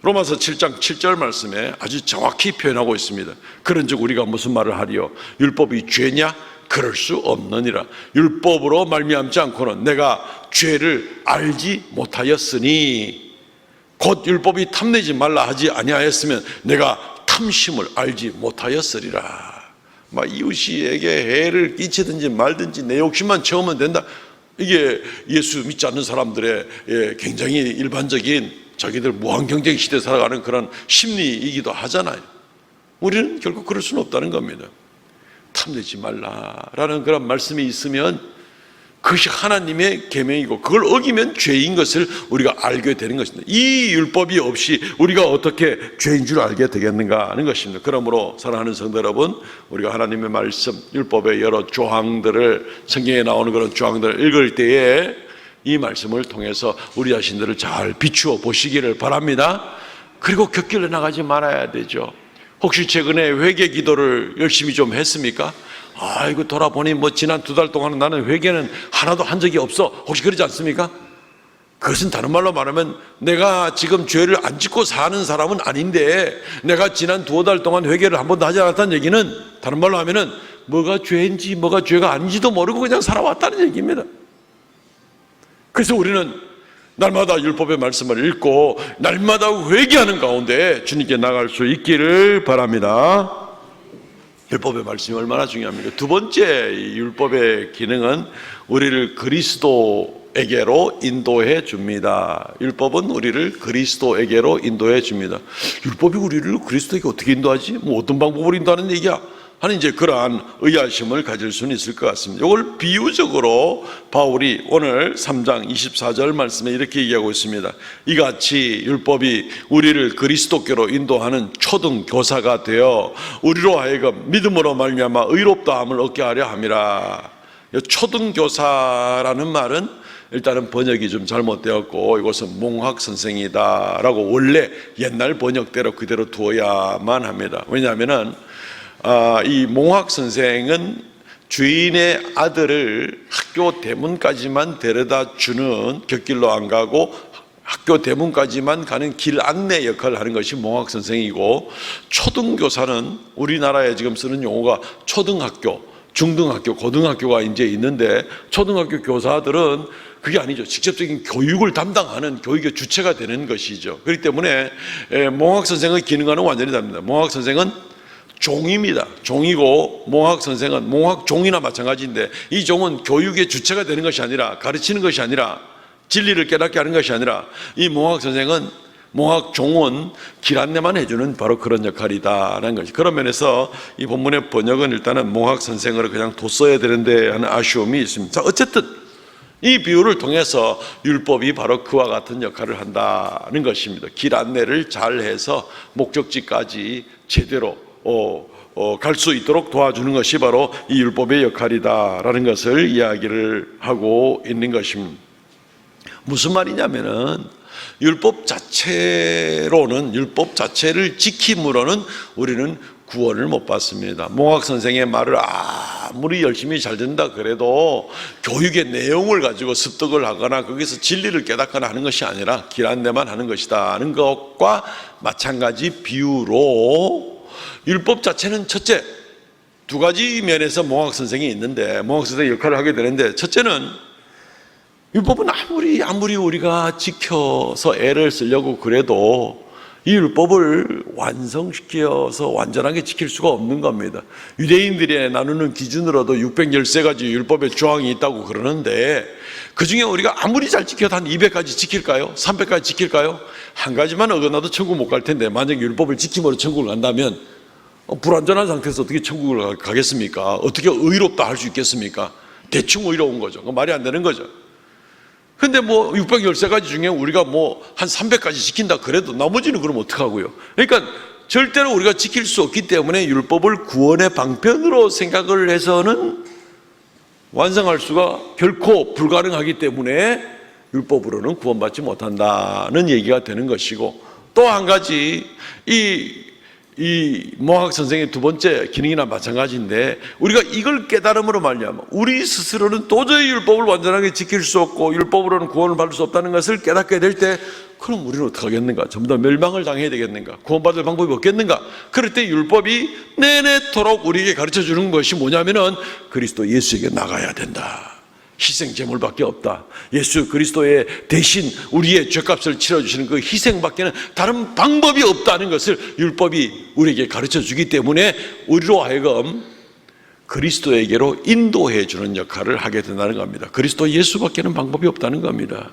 로마서 7장 7절 말씀에 아주 정확히 표현하고 있습니다. 그런즉 우리가 무슨 말을 하리요? 율법이 죄냐? 그럴 수 없느니라. 율법으로 말미암지 않고는 내가 죄를 알지 못하였으니, 곧 율법이 탐내지 말라 하지 아니하였으면 내가 탐심을 알지 못하였으리라. 이웃에게 해를 끼치든지 말든지 내 욕심만 채우면 된다. 이게 예수 믿지 않는 사람들의 굉장히 일반적인, 자기들 무한경쟁 시대에 살아가는 그런 심리이기도 하잖아요. 우리는 결국 그럴 수는 없다는 겁니다. 탐내지 말라라는 그런 말씀이 있으면 그것이 하나님의 계명이고, 그걸 어기면 죄인 것을 우리가 알게 되는 것입니다. 이 율법이 없이 우리가 어떻게 죄인 줄 알게 되겠는가 하는 것입니다. 그러므로 사랑하는 성도 여러분, 우리가 하나님의 말씀, 율법의 여러 조항들을, 성경에 나오는 그런 조항들을 읽을 때에 이 말씀을 통해서 우리 자신들을 잘 비추어 보시기를 바랍니다. 그리고 곁길로 나가지 말아야 되죠. 혹시 최근에 회개 기도를 열심히 좀 했습니까? 아이고 돌아보니 지난 2달 동안은 나는 회개는 하나도 한 적이 없어. 혹시 그러지 않습니까? 그것은 다른 말로 말하면 내가 지금 죄를 안 짓고 사는 사람은 아닌데, 내가 지난 2달 동안 회개를 한 번도 하지 않았다는 얘기는, 다른 말로 하면은 뭐가 죄인지 뭐가 죄가 아닌지도 모르고 그냥 살아왔다는 얘기입니다. 그래서 우리는 날마다 율법의 말씀을 읽고 날마다 회개하는 가운데 주님께 나갈 수 있기를 바랍니다. 율법의 말씀이 얼마나 중요합니까? 두 번째 율법의 기능은 우리를 그리스도에게로 인도해 줍니다. 율법은 우리를 그리스도에게로 인도해 줍니다. 율법이 우리를 그리스도에게 어떻게 인도하지? 뭐 어떤 방법으로 인도하는 얘기야? 하는 이제 그러한 의아심을 가질 수는 있을 것 같습니다. 이걸 비유적으로 바울이 오늘 3장 24절 말씀에 이렇게 얘기하고 있습니다. 이같이 율법이 우리를 그리스도께로 인도하는 초등 교사가 되어 우리로 하여금 믿음으로 말미암아 의롭다함을 얻게 하려 함이라. 초등 교사라는 말은 일단은 번역이 좀 잘못되었고 이것은 몽학 선생이다라고 원래 옛날 번역대로 그대로 두어야만 합니다. 왜냐하면은 이 몽학 선생은 주인의 아들을 학교 대문까지만 데려다 주는, 곁길로 안 가고 학교 대문까지만 가는 길 안내 역할을 하는 것이 몽학 선생이고, 초등교사는 우리나라에 지금 쓰는 용어가 초등학교, 중등학교, 고등학교가 이제 있는데, 초등학교 교사들은 그게 아니죠. 직접적인 교육을 담당하는 교육의 주체가 되는 것이죠. 그렇기 때문에 몽학 선생의 기능과는 완전히 다릅니다. 몽학 선생은 종입니다. 종이고 몽학 선생은 몽학 종이나 마찬가지인데, 이 종은 교육의 주체가 되는 것이 아니라, 가르치는 것이 아니라, 진리를 깨닫게 하는 것이 아니라, 이 몽학 선생은, 몽학 종은 길 안내만 해주는 바로 그런 역할이다라는 것이. 그런 면에서 이 본문의 번역은 일단은 몽학 선생으로 그냥 뒀어야 되는데 하는 아쉬움이 있습니다. 자, 어쨌든 이 비유를 통해서 율법이 바로 그와 같은 역할을 한다는 것입니다. 길 안내를 잘 해서 목적지까지 제대로 갈 수 있도록 도와주는 것이 바로 이 율법의 역할이다라는 것을 이야기를 하고 있는 것입니다. 무슨 말이냐면은, 율법 자체로는, 율법 자체를 지킴으로는 우리는 구원을 못 받습니다. 몽학 선생의 말을 아무리 열심히 잘 된다 그래도 교육의 내용을 가지고 습득을 하거나 거기서 진리를 깨닫거나 하는 것이 아니라 길 안내만 하는 것이다 하는 것과 마찬가지 비유로, 율법 자체는 첫째, 두 가지 면에서 몽학 선생이 있는데, 몽학 선생의 역할을 하게 되는데, 첫째는 율법은 아무리 우리가 지켜서 애를 쓰려고 그래도 이 율법을 완성시켜서 완전하게 지킬 수가 없는 겁니다. 유대인들이 나누는 기준으로도 613가지 율법의 조항이 있다고 그러는데, 그 중에 우리가 아무리 잘 지켜도 한 200가지 지킬까요? 300가지 지킬까요? 한 가지만 어긋나도 천국 못 갈 텐데, 만약에 율법을 지킴으로 천국을 간다면 불완전한 상태에서 어떻게 천국을 가겠습니까? 어떻게 의롭다 할 수 있겠습니까? 대충 의로운 거죠. 말이 안 되는 거죠. 근데 613가지 중에 우리가 한 300가지 지킨다 그래도 나머지는 그럼 어떡하고요? 그러니까 절대로 우리가 지킬 수 없기 때문에 율법을 구원의 방편으로 생각을 해서는 완성할 수가 결코 불가능하기 때문에 율법으로는 구원받지 못한다는 얘기가 되는 것이고, 또 한 가지, 이 몽학 선생의 두 번째 기능이나 마찬가지인데, 우리가 이걸 깨달음으로 말미암아 우리 스스로는 도저히 율법을 완전하게 지킬 수 없고 율법으로는 구원을 받을 수 없다는 것을 깨닫게 될 때, 그럼 우리는 어떻게 하겠는가? 전부 다 멸망을 당해야 되겠는가? 구원받을 방법이 없겠는가? 그럴 때 율법이 내내토록 우리에게 가르쳐 주는 것이 뭐냐면은, 그리스도 예수에게 나가야 된다. 희생제물밖에 없다. 예수 그리스도의 대신 우리의 죄값을 치러주시는 그 희생밖에는 다른 방법이 없다는 것을 율법이 우리에게 가르쳐 주기 때문에 우리로 하여금 그리스도에게로 인도해 주는 역할을 하게 된다는 겁니다. 그리스도 예수밖에는 방법이 없다는 겁니다.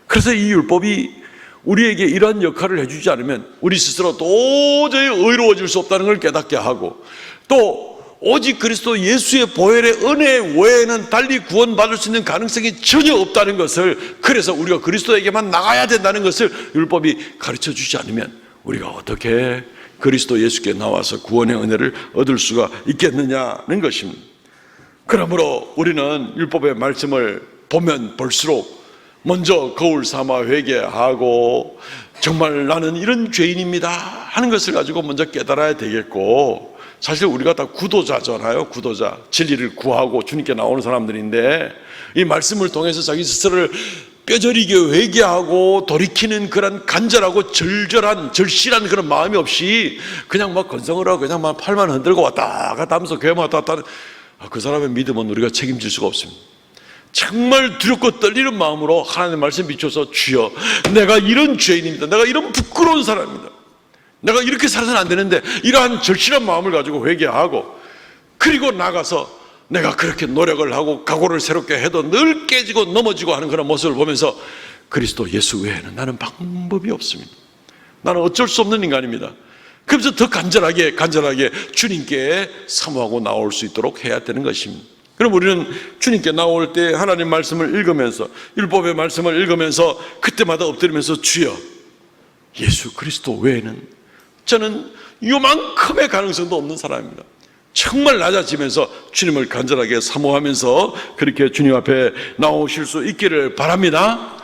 그래서 이 율법이 우리에게 이러한 역할을 해주지 않으면 우리 스스로 도저히 의로워질 수 없다는 걸 깨닫게 하고, 또 오직 그리스도 예수의 보혈의 은혜 외에는 달리 구원받을 수 있는 가능성이 전혀 없다는 것을, 그래서 우리가 그리스도에게만 나가야 된다는 것을 율법이 가르쳐 주지 않으면 우리가 어떻게 그리스도 예수께 나와서 구원의 은혜를 얻을 수가 있겠느냐는 것입니다. 그러므로 우리는 율법의 말씀을 보면 볼수록 먼저 거울 삼아 회개하고, 정말 나는 이런 죄인입니다 하는 것을 가지고 먼저 깨달아야 되겠고, 사실 우리가 다 구도자잖아요. 구도자, 진리를 구하고 주님께 나오는 사람들인데, 이 말씀을 통해서 자기 스스로를 뼈저리게 회개하고 돌이키는 그런 간절하고 절실한 그런 마음이 없이 그냥 건성을 하고 그냥 팔만 흔들고 왔다 갔다 하면서 교회만 왔다 갔다 하는, 그 사람의 믿음은 우리가 책임질 수가 없습니다. 정말 두렵고 떨리는 마음으로 하나님의 말씀 비춰서 주여, 내가 이런 죄인입니다. 내가 이런 부끄러운 사람입니다. 내가 이렇게 살아서는 안 되는데, 이러한 절실한 마음을 가지고 회개하고, 그리고 나가서 내가 그렇게 노력을 하고 각오를 새롭게 해도 늘 깨지고 넘어지고 하는 그런 모습을 보면서 그리스도 예수 외에는 나는 방법이 없습니다. 나는 어쩔 수 없는 인간입니다. 그러면서 더 간절하게 주님께 사모하고 나올 수 있도록 해야 되는 것입니다. 그럼 우리는 주님께 나올 때 하나님 말씀을 읽으면서, 율법의 말씀을 읽으면서 그때마다 엎드리면서 주여, 예수 그리스도 외에는 저는 요만큼의 가능성도 없는 사람입니다. 정말 낮아지면서 주님을 간절하게 사모하면서 그렇게 주님 앞에 나오실 수 있기를 바랍니다.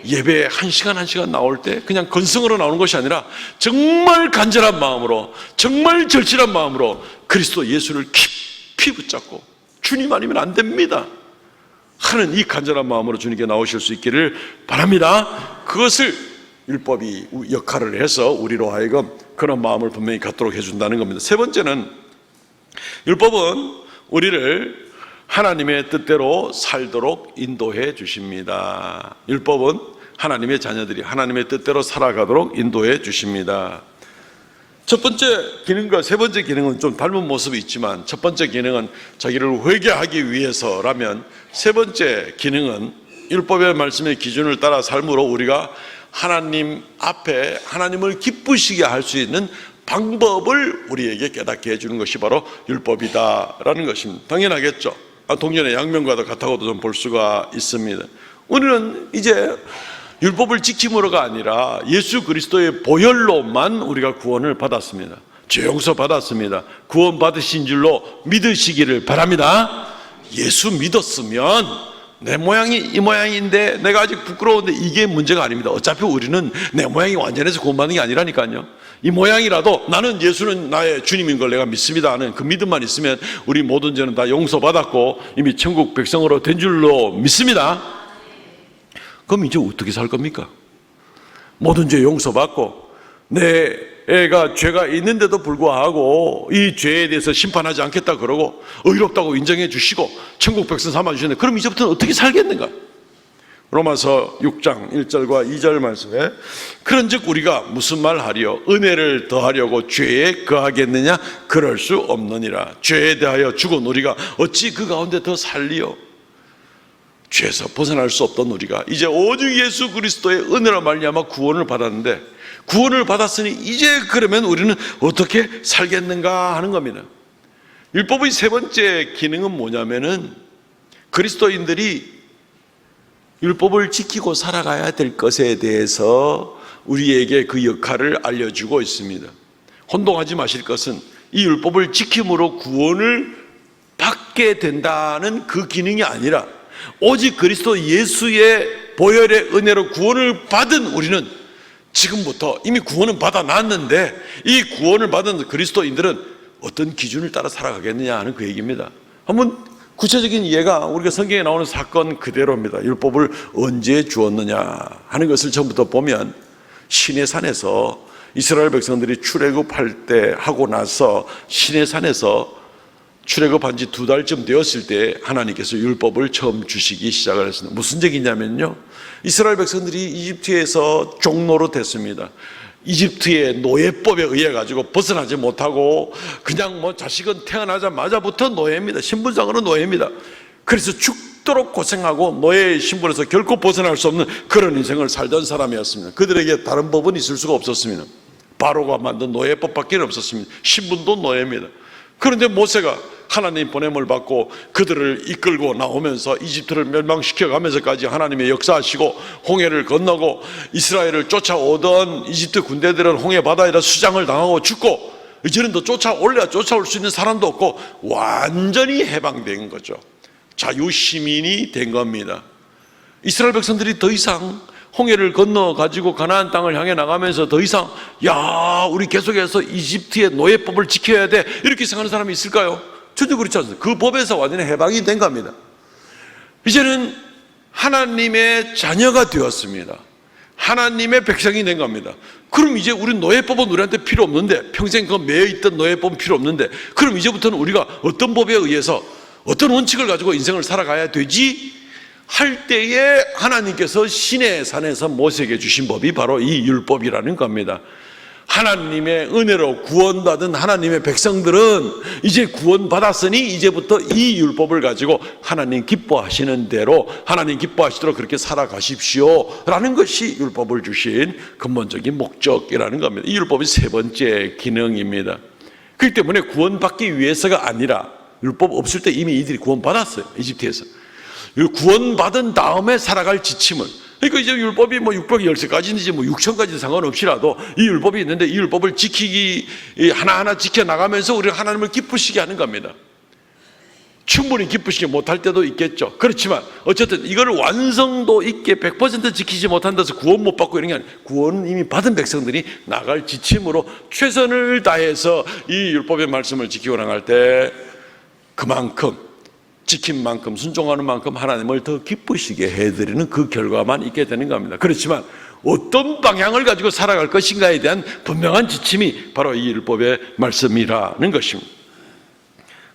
예배 한 시간 나올 때 그냥 건성으로 나오는 것이 아니라 정말 간절한 마음으로, 정말 절실한 마음으로 그리스도 예수를 깊이 붙잡고 주님 아니면 안 됩니다 하는 이 간절한 마음으로 주님께 나오실 수 있기를 바랍니다. 그것을 율법이 역할을 해서 우리로 하여금 그런 마음을 분명히 갖도록 해준다는 겁니다. 세 번째는, 율법은 우리를 하나님의 뜻대로 살도록 인도해 주십니다. 율법은 하나님의 자녀들이 하나님의 뜻대로 살아가도록 인도해 주십니다. 첫 번째 기능과 세 번째 기능은 좀 닮은 모습이 있지만, 첫 번째 기능은 자기를 회개하기 위해서라면, 세 번째 기능은 율법의 말씀의 기준을 따라 삶으로 우리가 하나님 앞에 하나님을 기쁘시게 할 수 있는 방법을 우리에게 깨닫게 해주는 것이 바로 율법이다라는 것입니다. 당연하겠죠. 동전의 양면과도 같다고도 좀 볼 수가 있습니다. 우리는 이제 율법을 지킴으로가 아니라 예수 그리스도의 보혈로만 우리가 구원을 받았습니다. 죄 용서 받았습니다. 구원 받으신 줄로 믿으시기를 바랍니다. 예수 믿었으면 내 모양이 이 모양인데 내가 아직 부끄러운데 이게 문제가 아닙니다. 어차피 우리는 내 모양이 완전해서 구원받는 게 아니라니까요. 이 모양이라도 나는 예수는 나의 주님인 걸 내가 믿습니다 하는 그 믿음만 있으면 우리 모든 죄는 다 용서받았고 이미 천국 백성으로 된 줄로 믿습니다. 그럼 이제 어떻게 살 겁니까? 모든 죄 용서받고 내 애가 죄가 있는데도 불구하고 이 죄에 대해서 심판하지 않겠다 그러고 의롭다고 인정해 주시고 천국 백성 삼아 주시는데, 그럼 이제부터는 어떻게 살겠는가? 로마서 6장 1절과 2절 말씀에 그런즉 우리가 무슨 말하리요? 은혜를 더하려고 죄에 거하겠느냐? 그럴 수 없느니라. 죄에 대하여 죽은 우리가 어찌 그 가운데 더 살리요? 죄에서 벗어날 수 없던 우리가 이제 오직 예수 그리스도의 은혜로 말미암아 구원을 받았는데, 구원을 받았으니 이제 그러면 우리는 어떻게 살겠는가 하는 겁니다. 율법의 세 번째 기능은 뭐냐면은 그리스도인들이 율법을 지키고 살아가야 될 것에 대해서 우리에게 그 역할을 알려주고 있습니다. 혼동하지 마실 것은 이 율법을 지킴으로 구원을 받게 된다는 그 기능이 아니라 오직 그리스도 예수의 보혈의 은혜로 구원을 받은 우리는 지금부터 이미 구원은 받아놨는데 이 구원을 받은 그리스도인들은 어떤 기준을 따라 살아가겠느냐 하는 그 얘기입니다. 한번 구체적인 예가 우리가 성경에 나오는 사건 그대로입니다. 율법을 언제 주었느냐 하는 것을 처음부터 보면 시내산에서 이스라엘 백성들이 출애굽할 때 하고 나서 시내산에서 출애굽한 지 2달쯤 되었을 때 하나님께서 율법을 처음 주시기 시작을 했습니다. 무슨 얘기냐면요, 이스라엘 백성들이 이집트에서 종노로 됐습니다. 이집트의 노예법에 의해 가지고 벗어나지 못하고 그냥 자식은 태어나자마자부터 노예입니다. 신분상으로 노예입니다. 그래서 죽도록 고생하고 노예의 신분에서 결코 벗어날 수 없는 그런 인생을 살던 사람이었습니다. 그들에게 다른 법은 있을 수가 없었습니다. 바로가 만든 노예법밖에 없었습니다. 신분도 노예입니다. 그런데 모세가 하나님 보냄을 받고 그들을 이끌고 나오면서 이집트를 멸망시켜 가면서까지 하나님의 역사하시고 홍해를 건너고 이스라엘을 쫓아오던 이집트 군대들은 홍해 바다에다 수장을 당하고 죽고 이제는 더 쫓아올 수 있는 사람도 없고 완전히 해방된 거죠. 자유시민이 된 겁니다. 이스라엘 백성들이 더 이상 홍해를 건너 가지고 가나안 땅을 향해 나가면서 더 이상 우리 계속해서 이집트의 노예법을 지켜야 돼 이렇게 생각하는 사람이 있을까요? 전혀 그렇지 않습니다. 그 법에서 완전히 해방이 된 겁니다. 이제는 하나님의 자녀가 되었습니다. 하나님의 백성이 된 겁니다. 그럼 이제 우리 노예법은 우리한테 필요 없는데, 평생 그 매여 있던 노예법은 필요 없는데, 그럼 이제부터는 우리가 어떤 법에 의해서 어떤 원칙을 가지고 인생을 살아가야 되지 할 때에 하나님께서 시내 산에서 모세에게 주신 법이 바로 이 율법이라는 겁니다. 하나님의 은혜로 구원받은 하나님의 백성들은 이제 구원받았으니 이제부터 이 율법을 가지고 하나님 기뻐하시는 대로 하나님 기뻐하시도록 그렇게 살아가십시오 라는 것이 율법을 주신 근본적인 목적이라는 겁니다. 이 율법이 세 번째 기능입니다. 그렇기 때문에 구원받기 위해서가 아니라, 율법 없을 때 이미 이들이 구원받았어요, 이집트에서. 구원받은 다음에 살아갈 지침을, 그러니까 이제 율법이 뭐 613가지인지 뭐 6천가지 상관없이라도 이 율법이 있는데 이 율법을 지키기, 하나하나 지켜나가면서 우리가 하나님을 기쁘시게 하는 겁니다. 충분히 기쁘시게 못할 때도 있겠죠. 그렇지만 어쨌든 이거를 완성도 있게 100% 지키지 못한다서 구원 못 받고 이런 게 아니에요. 구원은 이미 받은 백성들이 나갈 지침으로 최선을 다해서 이 율법의 말씀을 지키고 나갈 때 그만큼 지킨 만큼, 순종하는 만큼 하나님을 더 기쁘시게 해드리는 그 결과만 있게 되는 겁니다. 그렇지만 어떤 방향을 가지고 살아갈 것인가에 대한 분명한 지침이 바로 이 율법의 말씀이라는 것입니다.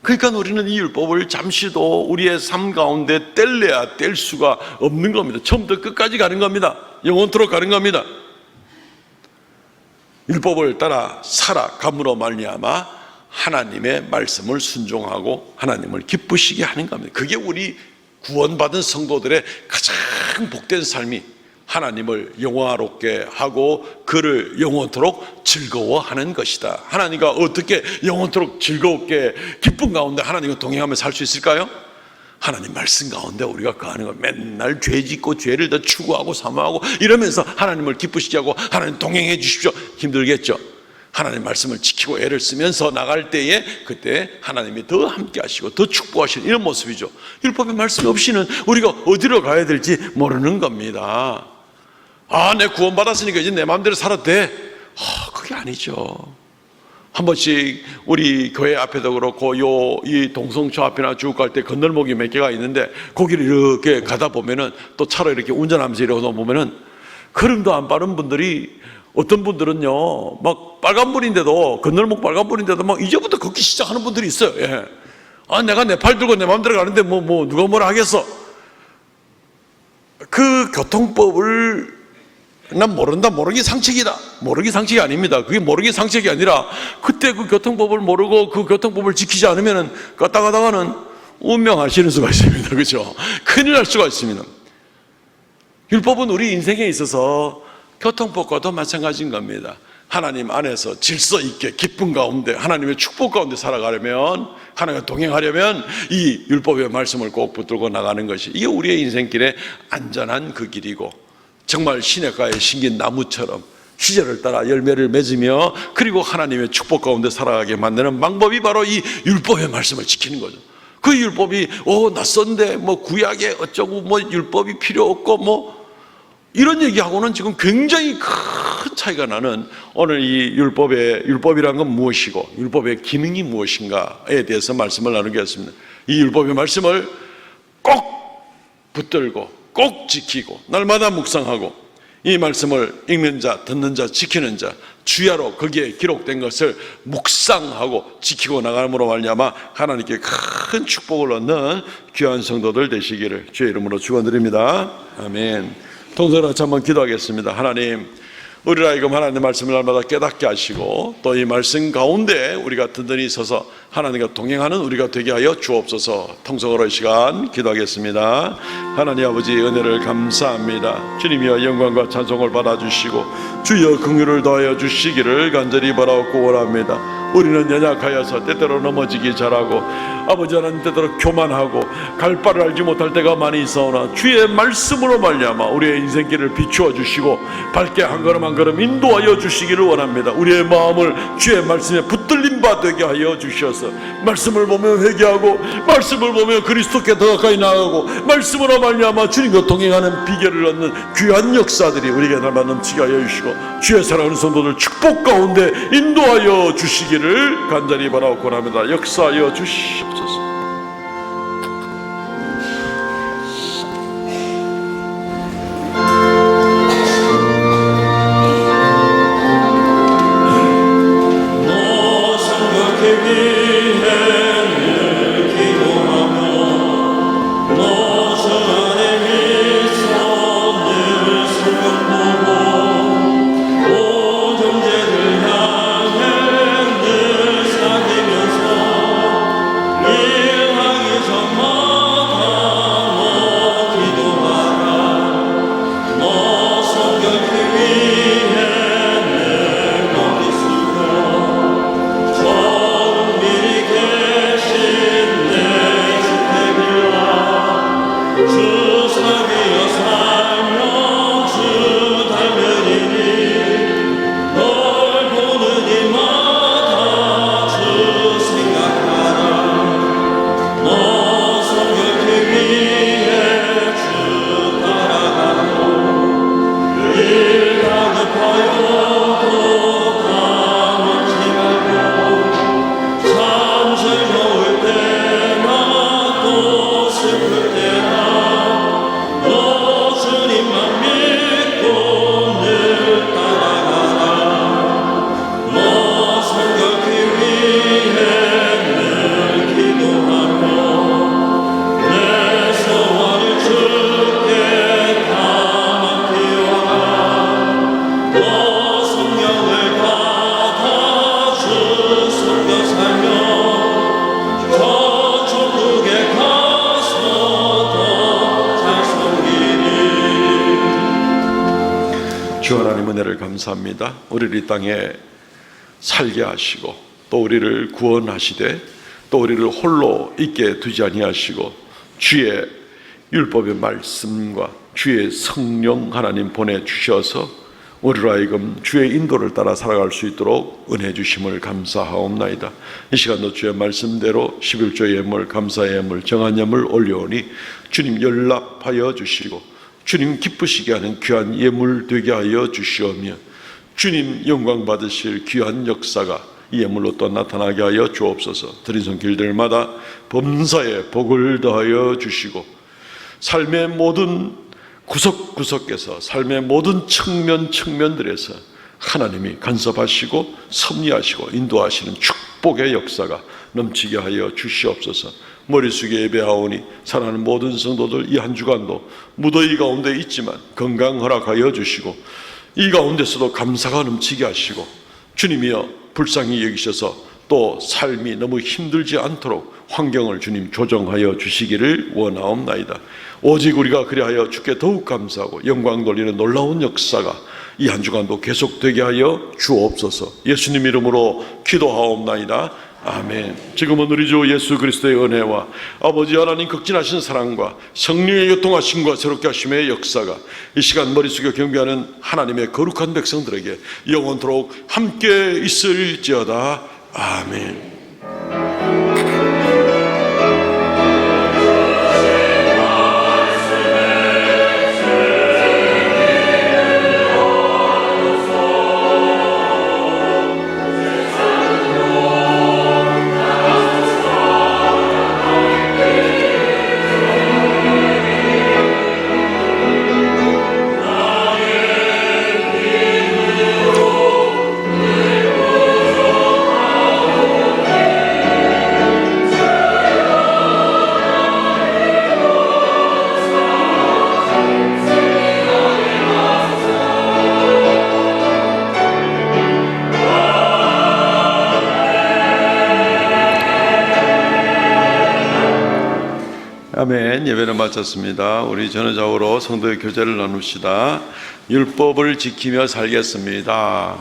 그러니까 우리는 이 율법을 잠시도 우리의 삶 가운데 뗄래야 뗄 수가 없는 겁니다. 처음부터 끝까지 가는 겁니다. 영원토록 가는 겁니다. 율법을 따라 살아감으로 말미암아 하나님의 말씀을 순종하고 하나님을 기쁘시게 하는 겁니다. 그게 우리 구원받은 성도들의 가장 복된 삶이 하나님을 영화롭게 하고 그를 영원토록 즐거워하는 것이다. 하나님과 어떻게 영원토록 즐겁게 기쁨 가운데 하나님과 동행하며 살 수 있을까요? 하나님 말씀 가운데 우리가 거하는 거, 맨날 죄 짓고 죄를 더 추구하고 사모하고 이러면서 하나님을 기쁘시게 하고 하나님 동행해 주십시오. 힘들겠죠? 하나님 말씀을 지키고 애를 쓰면서 나갈 때에 그때 하나님이 더 함께 하시고 더 축복하시는 이런 모습이죠. 율법의 말씀 없이는 우리가 어디로 가야 될지 모르는 겁니다. 내 구원받았으니까 이제 내 마음대로 살아도 돼. 그게 아니죠. 한 번씩 우리 교회 앞에도 그렇고 이 동성초 앞이나 쭉 갈 때 건널목이 몇 개가 있는데 거기를 이렇게 가다 보면은 또 차로 이렇게 운전하면서 이러고 보면은 걸음도 안 빠른 분들이, 어떤 분들은요 막 빨간불인데도, 건널목 빨간불인데도 막 이제부터 걷기 시작하는 분들이 있어요. 예. 내가 내 팔 들고 내 마음대로 가는데 뭐 누가 뭐라 하겠어. 그 교통법을 난 모른다, 모르기 상책이다. 모르기 상책이 아닙니다. 그게 모르기 상책이 아니라 그때 그 교통법을 모르고 그 교통법을 지키지 않으면 갔다 가다가는 운명하시는 수가 있습니다. 그렇죠? 큰일 날 수가 있습니다. 율법은 우리 인생에 있어서 교통법과도 마찬가지인 겁니다. 하나님 안에서 질서 있게 기쁨 가운데 하나님의 축복 가운데 살아가려면, 하나님과 동행하려면 이 율법의 말씀을 꼭 붙들고 나가는 것이, 이게 우리의 인생길의 안전한 그 길이고, 정말 시냇가에 심긴 나무처럼 시절을 따라 열매를 맺으며 그리고 하나님의 축복 가운데 살아가게 만드는 방법이 바로 이 율법의 말씀을 지키는 거죠. 그 율법이 낯선데 뭐 구약에 어쩌고 뭐 율법이 필요 없고 뭐 이런 얘기하고는 지금 굉장히 큰 차이가 나는 오늘 이 율법이란 건 무엇이고 율법의 기능이 무엇인가에 대해서 말씀을 나누겠습니다. 이 율법의 말씀을 꼭 붙들고 꼭 지키고 날마다 묵상하고 이 말씀을 읽는 자, 듣는 자, 지키는 자, 주야로 거기에 기록된 것을 묵상하고 지키고 나감으로 말미암아 하나님께 큰 축복을 얻는 귀한 성도들 되시기를 주의 이름으로 축원드립니다. 아멘. 동서로 같이 한번 기도하겠습니다. 하나님, 우리라 하여금 하나님의 말씀을 날마다 깨닫게 하시고 또 이 말씀 가운데 우리가 든든히 서서 하나님과 동행하는 우리가 되게 하여 주옵소서. 통성으로 이 시간 기도하겠습니다. 하나님 아버지, 은혜를 감사합니다. 주님이여 영광과 찬송을 받아주시고 주여 긍휼을 더하여 주시기를 간절히 바라옵고 원합니다. 우리는 연약하여서 때때로 넘어지기 잘하고 아버지 하나님 때때로 교만하고 갈 바를 알지 못할 때가 많이 있사오나 주의 말씀으로 말미암아 우리의 인생길을 비추어 주시고 밝게 한 걸음 한 걸음 인도하여 주시기를 원합니다. 우리의 마음을 주의 말씀에 붙들린 바 되게 하여 주셔서 말씀을 보며 회개하고 말씀을 보며 그리스도께 더 가까이 나아가고 말씀으로 말미암아 주님과 동행하는 비결을 얻는 귀한 역사들이 우리에게 날마다 넘치게 하여 주시고 주의 사랑하는 성도들 축복 가운데 인도하여 주시기를 간절히 바라옵고 합니다. 역사하여 주시옵소서. 너 정결케 위해 늘 기도하며 너 저 안에 감사합니다. 우리를 이 땅에 살게 하시고 또 우리를 구원하시되 또 우리를 홀로 있게 두지 아니하시고 주의 율법의 말씀과 주의 성령 하나님 보내주셔서 우리로 하여금 주의 인도를 따라 살아갈 수 있도록 은혜 주심을 감사하옵나이다. 이 시간도 주의 말씀대로 11조 예물, 감사의 예물, 정한 예물 올려오니 주님 연락하여 주시고 주님 기쁘시게 하는 귀한 예물 되게 하여 주시오며 주님 영광 받으실 귀한 역사가 이 예물로 또 나타나게 하여 주옵소서. 드린 손길들마다 범사에 복을 더하여 주시고 삶의 모든 구석구석에서 삶의 모든 측면들에서 하나님이 간섭하시고 섭리하시고 인도하시는 축복의 역사가 넘치게 하여 주시옵소서. 머릿속에 예배하오니 사랑하는 모든 성도들 이 한 주간도 무더위 가운데 있지만 건강 허락하여 주시고 이 가운데서도 감사가 넘치게 하시고 주님이여 불쌍히 여기셔서 또 삶이 너무 힘들지 않도록 환경을 주님 조정하여 주시기를 원하옵나이다. 오직 우리가 그리하여 주께 더욱 감사하고 영광 돌리는 놀라운 역사가 이 한 주간도 계속되게 하여 주옵소서. 예수님 이름으로 기도하옵나이다. 아멘. 지금은 우리 주 예수 그리스도의 은혜와 아버지 하나님 극진하신 사랑과 성령의 교통하심과 새롭게 하심의 역사가 이 시간 머릿속에 경배하는 하나님의 거룩한 백성들에게 영원토록 함께 있을지어다. 아멘. 아멘. 예배를 마쳤습니다. 우리 전후좌우로 성도의 교제를 나눕시다. 율법을 지키며 살겠습니다.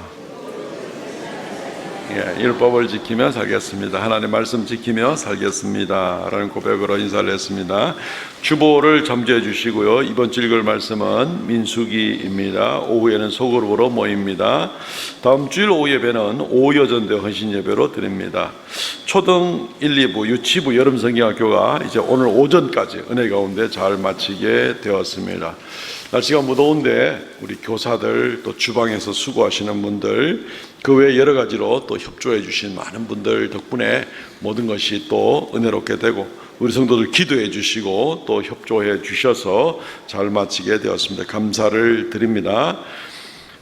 율법을 지키며 살겠습니다. 하나님의 말씀 지키며 살겠습니다 라는 고백으로 인사를 했습니다. 주보를 잠재해 주시고요. 이번 주 읽을 말씀은 민수기입니다. 오후에는 소그룹으로 모입니다. 다음 주일 오후 예배는 오여전대 헌신 예배로 드립니다. 초등 1, 2부, 유치부 여름성경학교가 이제 오늘 오전까지 은혜 가운데 잘 마치게 되었습니다. 날씨가 무더운데 우리 교사들 또 주방에서 수고하시는 분들 그 외 여러 가지로 또 협조해 주신 많은 분들 덕분에 모든 것이 또 은혜롭게 되고 우리 성도들 기도해 주시고 또 협조해 주셔서 잘 마치게 되었습니다. 감사를 드립니다.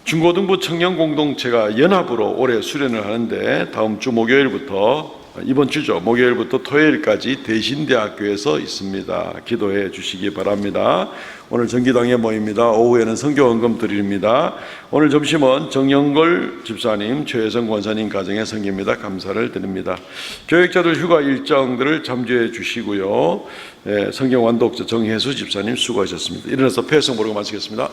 중고등부 청년공동체가 연합으로 올해 수련을 하는데 다음 주 목요일부터 이번 주죠. 목요일부터 토요일까지 대신대학교에서 있습니다. 기도해 주시기 바랍니다. 오늘 정기당에 모입니다. 오후에는 성교헌금 드립니다. 오늘 점심은 정영걸 집사님, 최혜성 권사님 가정의 성기입니다. 감사를 드립니다. 교역자들 휴가 일정들을 참조해 주시고요. 성경 완독자 정혜수 집사님 수고하셨습니다. 일어나서 폐성 모르고 마치겠습니다.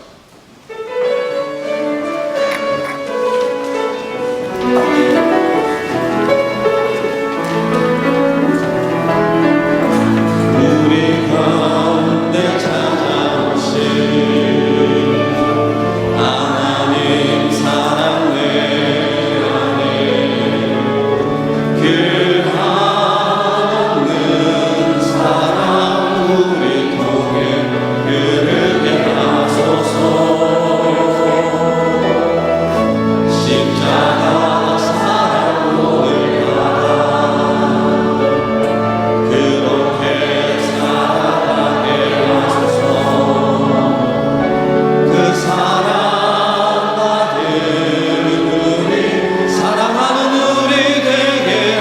사랑하는 우리 되게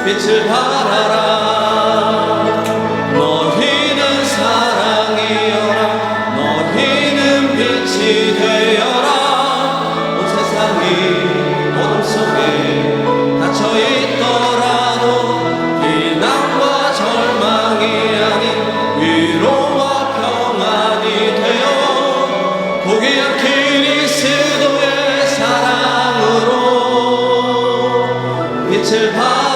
빛을 발하라. 너희는 사랑이여라. 너희는 빛이 되어라. 온 세상이 어둠 속에 갇혀 있더라도 비난과 절망이 아닌 위로와 평안이 되어 고귀한 그리스도의 사랑으로 빛을 발하라.